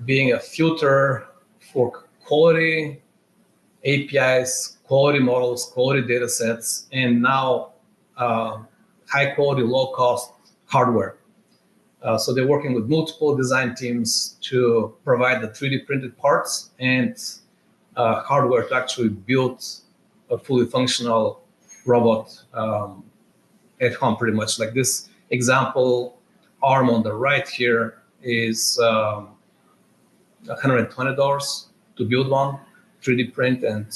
being a filter for quality APIs, quality models, quality data sets, and now high quality, low cost hardware. So they're working with multiple design teams to provide the 3D printed parts and hardware to actually build a fully functional robot at home pretty much. Like this example arm on the right here is $120 to build one 3D print, and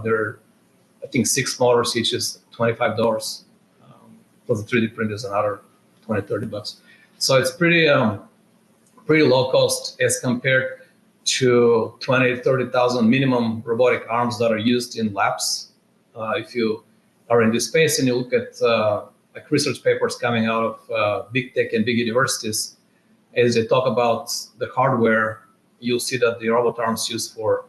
there are, I think, 6 motors, each is $25. Plus the 3D print is another 20, 30 bucks. So it's pretty low cost as compared to 20, 30,000 minimum robotic arms that are used in labs. If you are in this space and you look at like research papers coming out of big tech and big universities, as they talk about the hardware, you'll see that the robot arms used for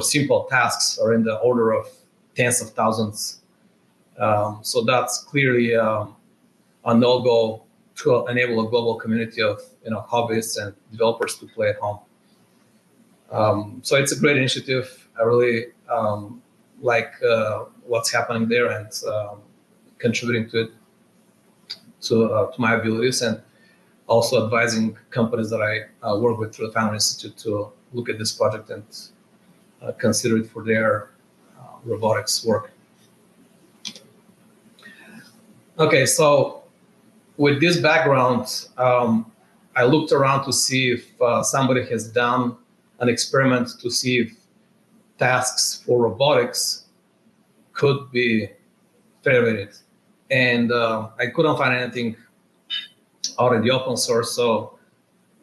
simple tasks are in the order of tens of thousands. So that's clearly a no-go to enable a global community of hobbyists and developers to play at home. So it's a great initiative. I really like what's happening there and contributing to it, to my abilities, and also advising companies that I work with through the Founder Institute to look at this project and consider it for their robotics work. Okay, so with this background, I looked around to see if somebody has done an experiment to see if tasks for robotics could be federated. And I couldn't find anything out in the open source, so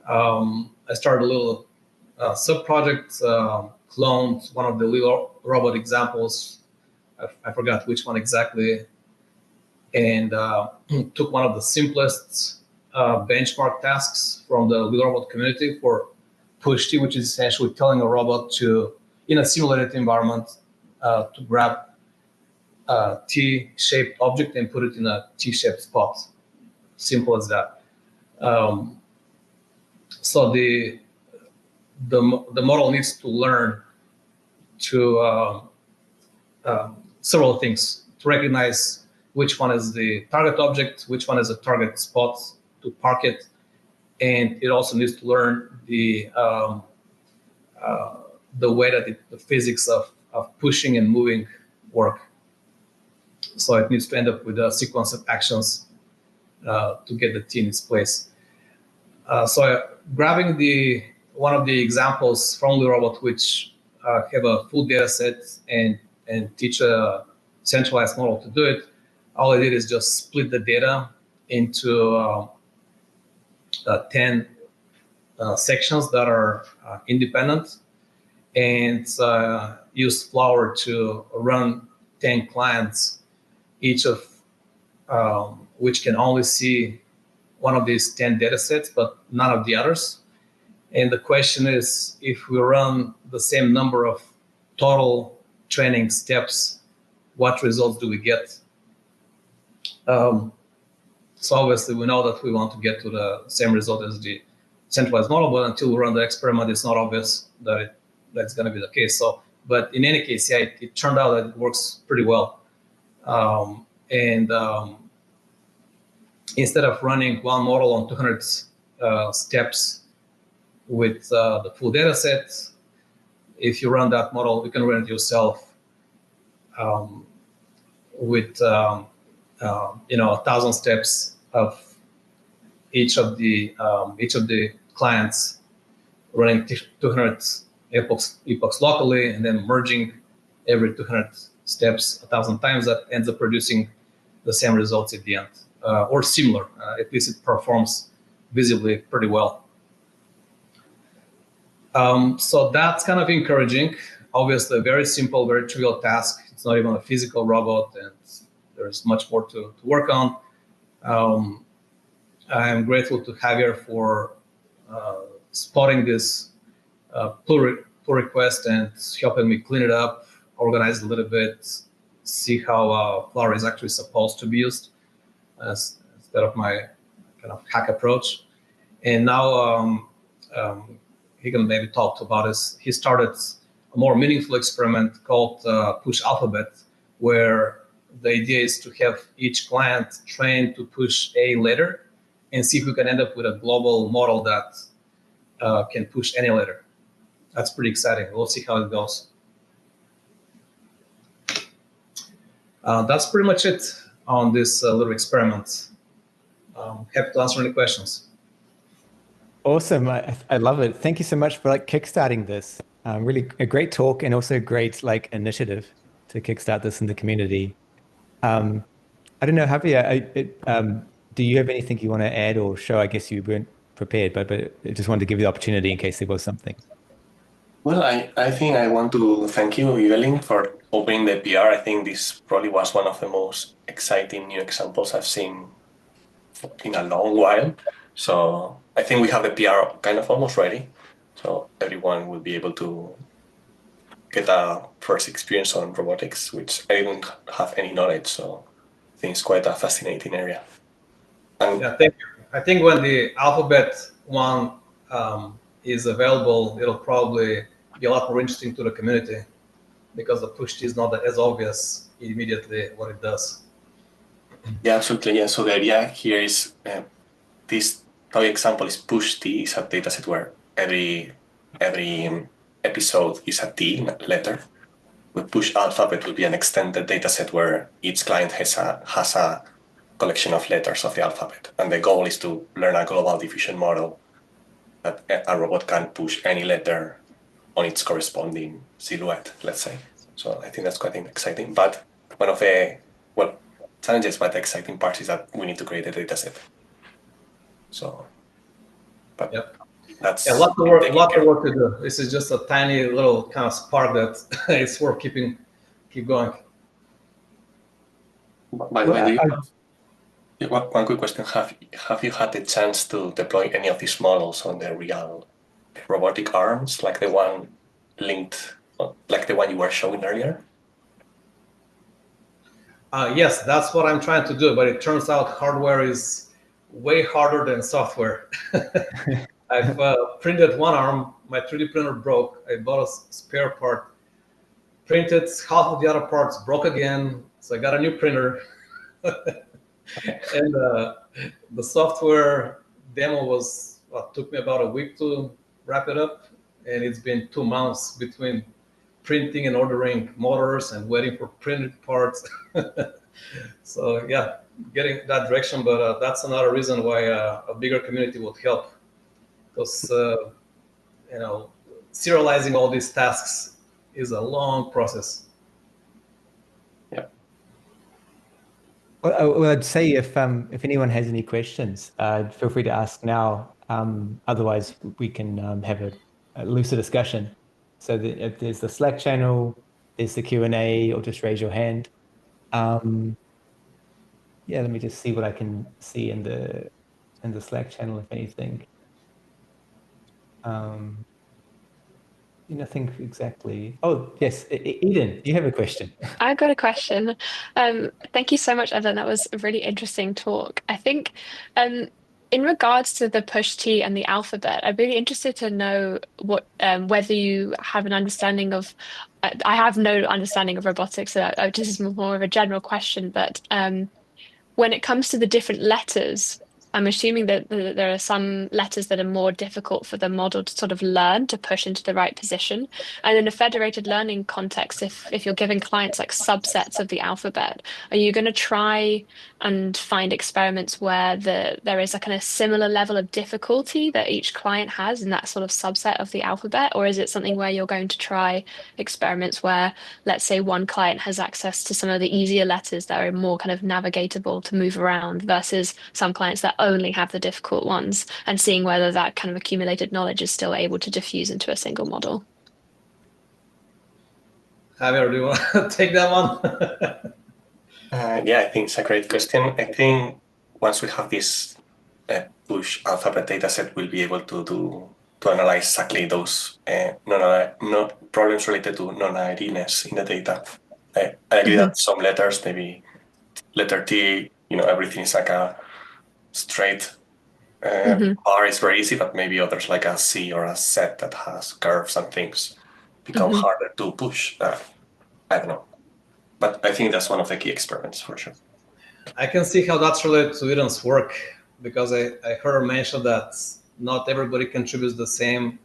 I started a little sub-project, cloned one of the little robot examples. I forgot which one exactly, and took one of the simplest benchmark tasks from the little robot community for push T, which is essentially telling a robot to, in a simulated environment, to grab a T-shaped object and put it in a T-shaped spot. Simple as that. So the model needs to learn to several things, to recognize which one is the target object, which one is a target spot to park it, and it also needs to learn the way that the physics of pushing and moving work. So it needs to end up with a sequence of actions to get the T in its place. So grabbing one of the examples from the robot, which have a full data set and teach a centralized model to do it, all I did is just split the data into 10 sections that are independent, and use Flower to run 10 clients, each of which can only see one of these 10 data sets, but none of the others. And the question is, if we run the same number of total training steps, what results do we get? So obviously we know that we want to get to the same result as the centralized model, but until we run the experiment, it's not obvious that that's going to be the case. So, but in any case, yeah, it turned out that it works pretty well. Instead of running one model on 200 steps with the full data set, if you run that model, you can run it yourself with 1,000 steps of each of the clients, running 200 epochs locally, and then merging every 200 steps 1,000 times. That ends up producing the same results at the end, or similar. At least it performs visibly pretty well. So that's kind of encouraging. Obviously, a very simple, very trivial task. It's not even a physical robot, and there's much more to work on. I'm grateful to Javier for spotting this pull request and helping me clean it up, organize it a little bit, see how Flower is actually supposed to be used instead of my kind of hack approach. And now he can maybe talk about this. He started a more meaningful experiment called Push Alphabet, where the idea is to have each client trained to push a letter and see if we can end up with a global model that can push any letter. That's pretty exciting. We'll see how it goes. That's pretty much it. on this little experiment. Happy to answer any questions. Awesome. I love it. Thank you so much for like kickstarting this. Really a great talk and also a great like initiative to kickstart this in the community. I don't know, Javier, do you have anything you want to add or show? I guess you weren't prepared, but I just wanted to give you the opportunity in case there was something. Well, I think I want to thank you, Evelyn, for opening the PR. I think this probably was one of the most exciting new examples I've seen in a long while. So I think we have the PR kind of almost ready. So everyone will be able to get a first experience on robotics, which I didn't have any knowledge. So I think it's quite a fascinating area. And Yeah, thank you. I think when the alphabet one is available, it'll probably be a lot more interesting to the community because the push is not as obvious immediately what it does. yeah, absolutely. Yeah. So the idea here is this toy example is push T is a dataset where every episode is a T letter. With push alphabet will be an extended dataset where each client has a collection of letters of the alphabet. And the goal is to learn a global diffusion model that a robot can push any letter on its corresponding silhouette, let's say. So I think that's quite exciting. But one of the challenges, but the exciting part is that we need to create a dataset. So, but yep. That's a lot of work to do. This is just a tiny little kind of spark that it's worth keep going. By the way, one quick question: Have you had the chance to deploy any of these models on the real robotic arms, like the one linked, like the one you were showing earlier? Yes, that's what I'm trying to do, but it turns out hardware is way harder than software. I've printed one arm, my 3D printer broke, I bought a spare part, printed half of the other parts, broke again, so I got a new printer. And the software demo took me about a week to wrap it up, and it's been 2 months between printing and ordering motors and waiting for printed parts. So yeah, getting that direction, but that's another reason why a bigger community would help, because serializing all these tasks is a long process. Yeah. Well, I'd say if anyone has any questions, feel free to ask now. Otherwise, we can have a looser discussion. So if there's the Slack channel, there's the Q&A, or just raise your hand. Yeah, let me just see what I can see in the Slack channel, if anything. Nothing exactly. Oh, yes, Eden, you have a question. I've got a question. Thank you so much, Evan. That was a really interesting talk. I think in regards to the push T and the alphabet, I'm really interested to know what whether you have an understanding of. I have no understanding of robotics, so this is more of a general question. But when it comes to the different letters, I'm assuming that there are some letters that are more difficult for the model to sort of learn to push into the right position. And in a federated learning context, if you're giving clients like subsets of the alphabet, are you going to try and find experiments where there is a kind of similar level of difficulty that each client has in that sort of subset of the alphabet? Or is it something where you're going to try experiments where, let's say, one client has access to some of the easier letters that are more kind of navigatable to move around versus some clients that only have the difficult ones, and seeing whether that kind of accumulated knowledge is still able to diffuse into a single model? Javier, do you want to take that one? Yeah, I think it's a great question. I think once we have this push alphabet dataset, we'll be able to analyze exactly those problems related to non-idiness in the data. I agree that some letters, maybe letter T, everything is like a straight bar is very easy, but maybe others like a C or a Z that has curves and things become harder to push. I don't know. But I think that's one of the key experiments for sure. I can see how that's related to Eden's work, because I heard her mention that not everybody contributes the same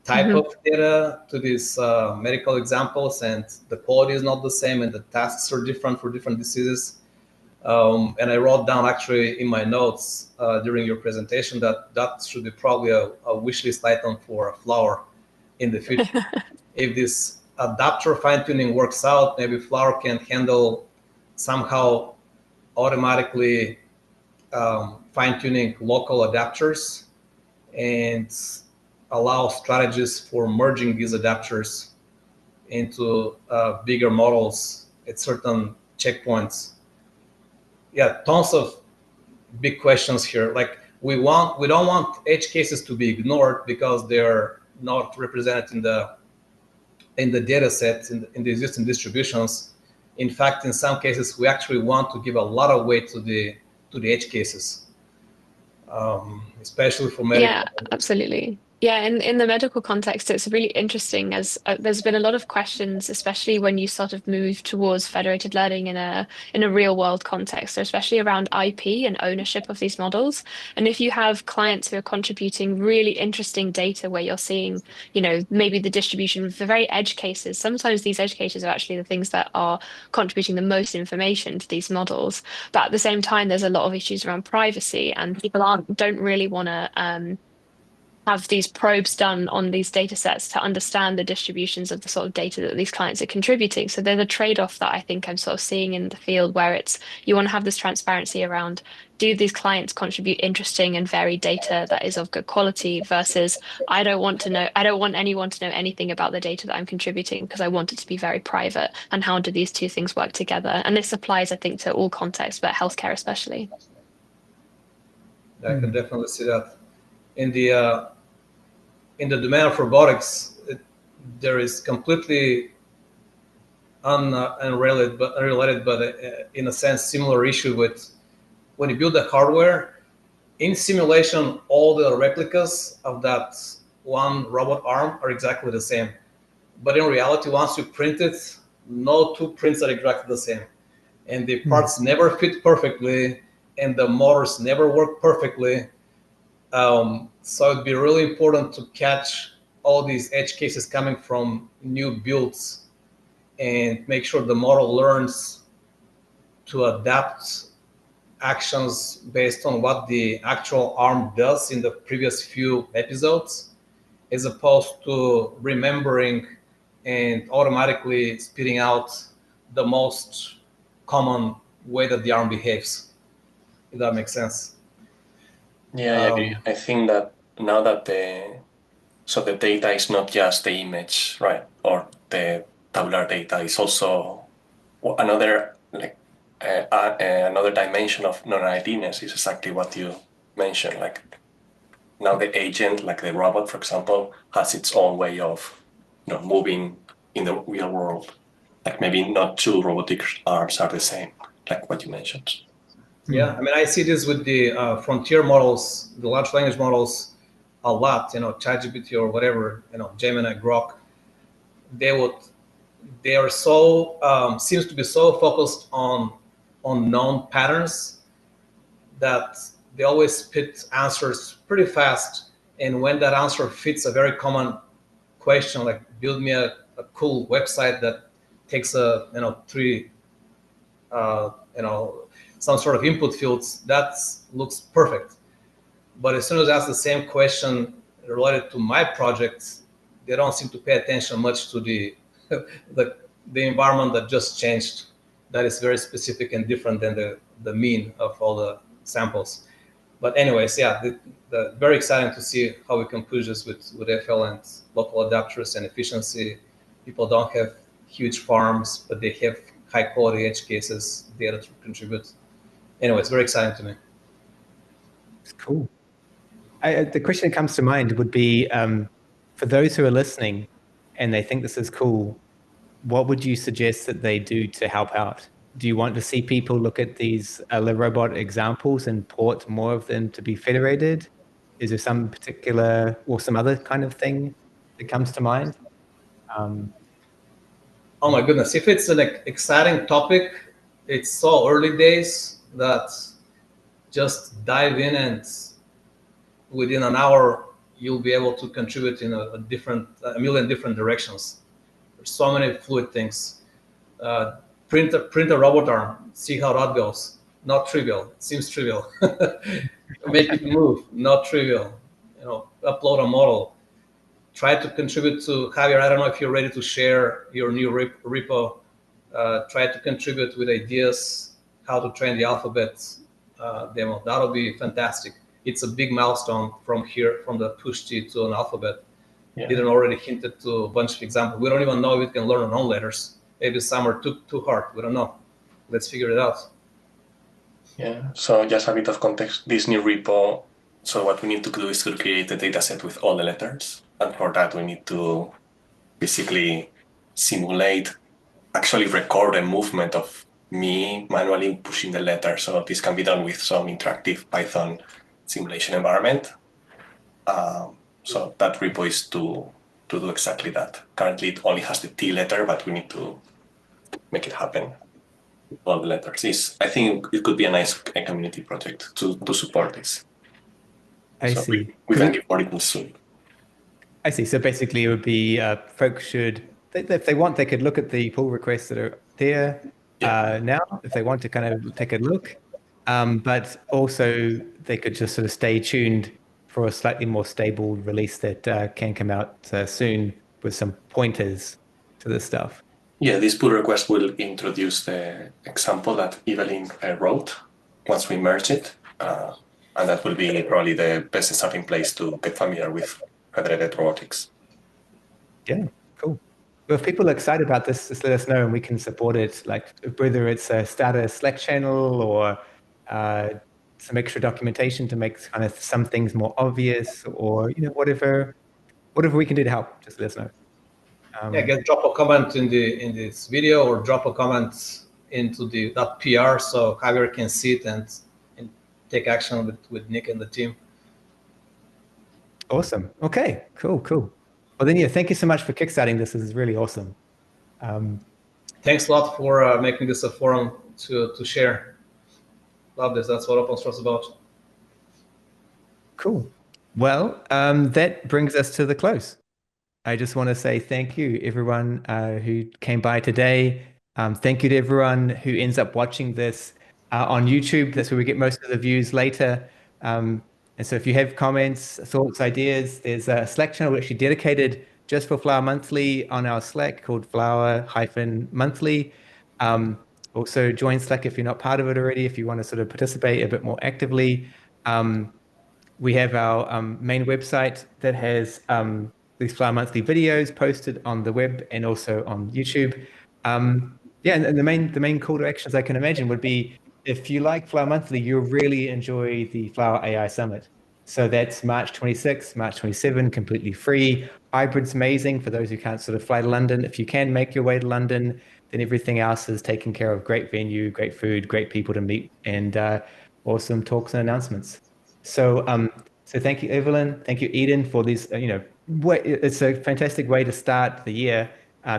type of data to these medical examples, and the quality is not the same, and the tasks are different for different diseases. And I wrote down actually in my notes during your presentation that should be probably a wish list item for a flower in the future. If this adapter fine-tuning works out, maybe Flower can handle somehow automatically fine-tuning local adapters and allow strategies for merging these adapters into bigger models at certain checkpoints. Yeah, tons of big questions here. Like we don't want edge cases to be ignored because they're not represented in the data sets in the existing distributions. In fact, in some cases, we actually want to give a lot of weight to the edge cases, especially for medical. Yeah, absolutely. Yeah, in the medical context, it's really interesting as there's been a lot of questions, especially when you sort of move towards federated learning in a real world context, so especially around IP and ownership of these models. And if you have clients who are contributing really interesting data where you're seeing, maybe the distribution of the very edge cases, sometimes these edge cases are actually the things that are contributing the most information to these models. But at the same time, there's a lot of issues around privacy, and people don't really want to have these probes done on these data sets to understand the distributions of the sort of data that these clients are contributing. So there's a trade-off that I think I'm sort of seeing in the field where it's you want to have this transparency around, do these clients contribute interesting and varied data that is of good quality versus I don't want anyone to know anything about the data that I'm contributing because I want it to be very private. And how do these two things work together? And this applies, I think, to all contexts, but healthcare especially. I can definitely see that. In the domain of robotics, there is completely unrelated, but in a sense, similar issue with when you build the hardware. In simulation, all the replicas of that one robot arm are exactly the same. But in reality, once you print it, no two prints are exactly the same. And the parts never fit perfectly, and the motors never work perfectly. So it'd be really important to catch all these edge cases coming from new builds and make sure the model learns to adapt actions based on what the actual arm does in the previous few episodes, as opposed to remembering and automatically spitting out the most common way that the arm behaves, if that makes sense. Yeah, I agree. I think that now that the data is not just the image, right, or the tabular data, is also another another dimension of non-linearness is exactly what you mentioned. Like now the agent, like the robot, for example, has its own way of moving in the real world. Like maybe not two robotic arms are the same, like what you mentioned. Yeah, I mean, I see this with the frontier models, the large language models, a lot. ChatGPT or whatever, Gemini, Grok. They are so seems to be so focused on known patterns that they always spit answers pretty fast. And when that answer fits a very common question, like build me a cool website that takes three some sort of input fields, that looks perfect. But as soon as I ask the same question related to my project, they don't seem to pay attention much to the the environment that just changed. That is very specific and different than the mean of all the samples. But anyways, yeah, very exciting to see how we can push this with FL and local adapters and efficiency. People don't have huge farms, but they have high quality edge cases, data to contribute. Anyway, it's very exciting to me. It's cool. The question that comes to mind would be, for those who are listening and they think this is cool, what would you suggest that they do to help out? Do you want to see people look at these robot examples and port more of them to be federated? Is there some particular or some other kind of thing that comes to mind? Oh my goodness, if it's an exciting topic, it's so early days that just dive in and within an hour, you'll be able to contribute in a million different directions. There's so many fluid things. Print a robot arm, see how that goes. not trivial. It seems trivial. Make it move, not trivial. Upload a model. Try to contribute to Javier. I don't know if you're ready to share your new repo. Try to contribute with ideas how to train the alphabet demo. That'll be fantastic. It's a big milestone from the push T to an alphabet. Yeah. Eden already hinted to a bunch of examples. We don't even know if it can learn our own letters. Maybe some are too hard. We don't know. Let's figure it out. Yeah. So just a bit of context. This new repo. So what we need to do is to create a data set with all the letters, and for that we need to basically simulate, actually record a movement of me manually pushing the letter. So this can be done with some interactive Python simulation environment. So that repo is to do exactly that. Currently, it only has the T letter, but we need to make it happen with all the letters. I think it could be a nice community project to support this. I see. We can get more details soon. I see. So basically, it would be folks should, if they want, they could look at the pull requests that are there now, if they want to kind of take a look. But also, they could just sort of stay tuned for a slightly more stable release that can come out soon with some pointers to this stuff. Yeah, this pull request will introduce the example that Evelyn wrote once we merge it. And that will be probably the best starting place to get familiar with federated robotics. Yeah, cool. Well, if people are excited about this, just let us know and we can support it, like whether it's start a Slack channel or some extra documentation to make kind of some things more obvious, or whatever we can do to help, just let us know. Drop a comment in this video, or drop a comment into that PR so Javier can see it and take action with Nick and the team. Awesome. Okay, cool. Well then, thank you so much for kickstarting this. This is really awesome. Thanks a lot for making this a forum to share. Love this. That's what open source is about. Cool. Well, that brings us to the close. I just want to say thank you, everyone who came by today. Thank you to everyone who ends up watching this on YouTube. That's where we get most of the views later. And so if you have comments, thoughts, ideas, there's a Slack channel actually dedicated just for Flower Monthly on our Slack called Flower-Monthly. Also join Slack if you're not part of it already, if you want to sort of participate a bit more actively. We have our main website that has these Flower Monthly videos posted on the web and also on YouTube. And the main call to actions I can imagine would be, if you like Flower Monthly, you'll really enjoy the Flower AI Summit. So that's March 26, March 27, completely free. Hybrid's amazing for those who can't sort of fly to London. If you can make your way to London, then everything else is taken care of. Great venue, great food, great people to meet, and awesome talks and announcements. So thank you, Evelyn. Thank you, Eden, for these. It's a fantastic way to start the year.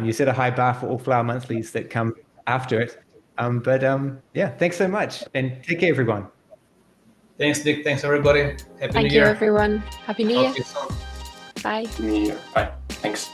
You set a high bar for all Flower Monthlies that come after it. Thanks so much, and take care, everyone. Thanks, Nick. Thanks, everybody. Happy New Year. Thank you, everyone. Happy New Year. Talk to you soon. Bye. New Year. Bye. Thanks.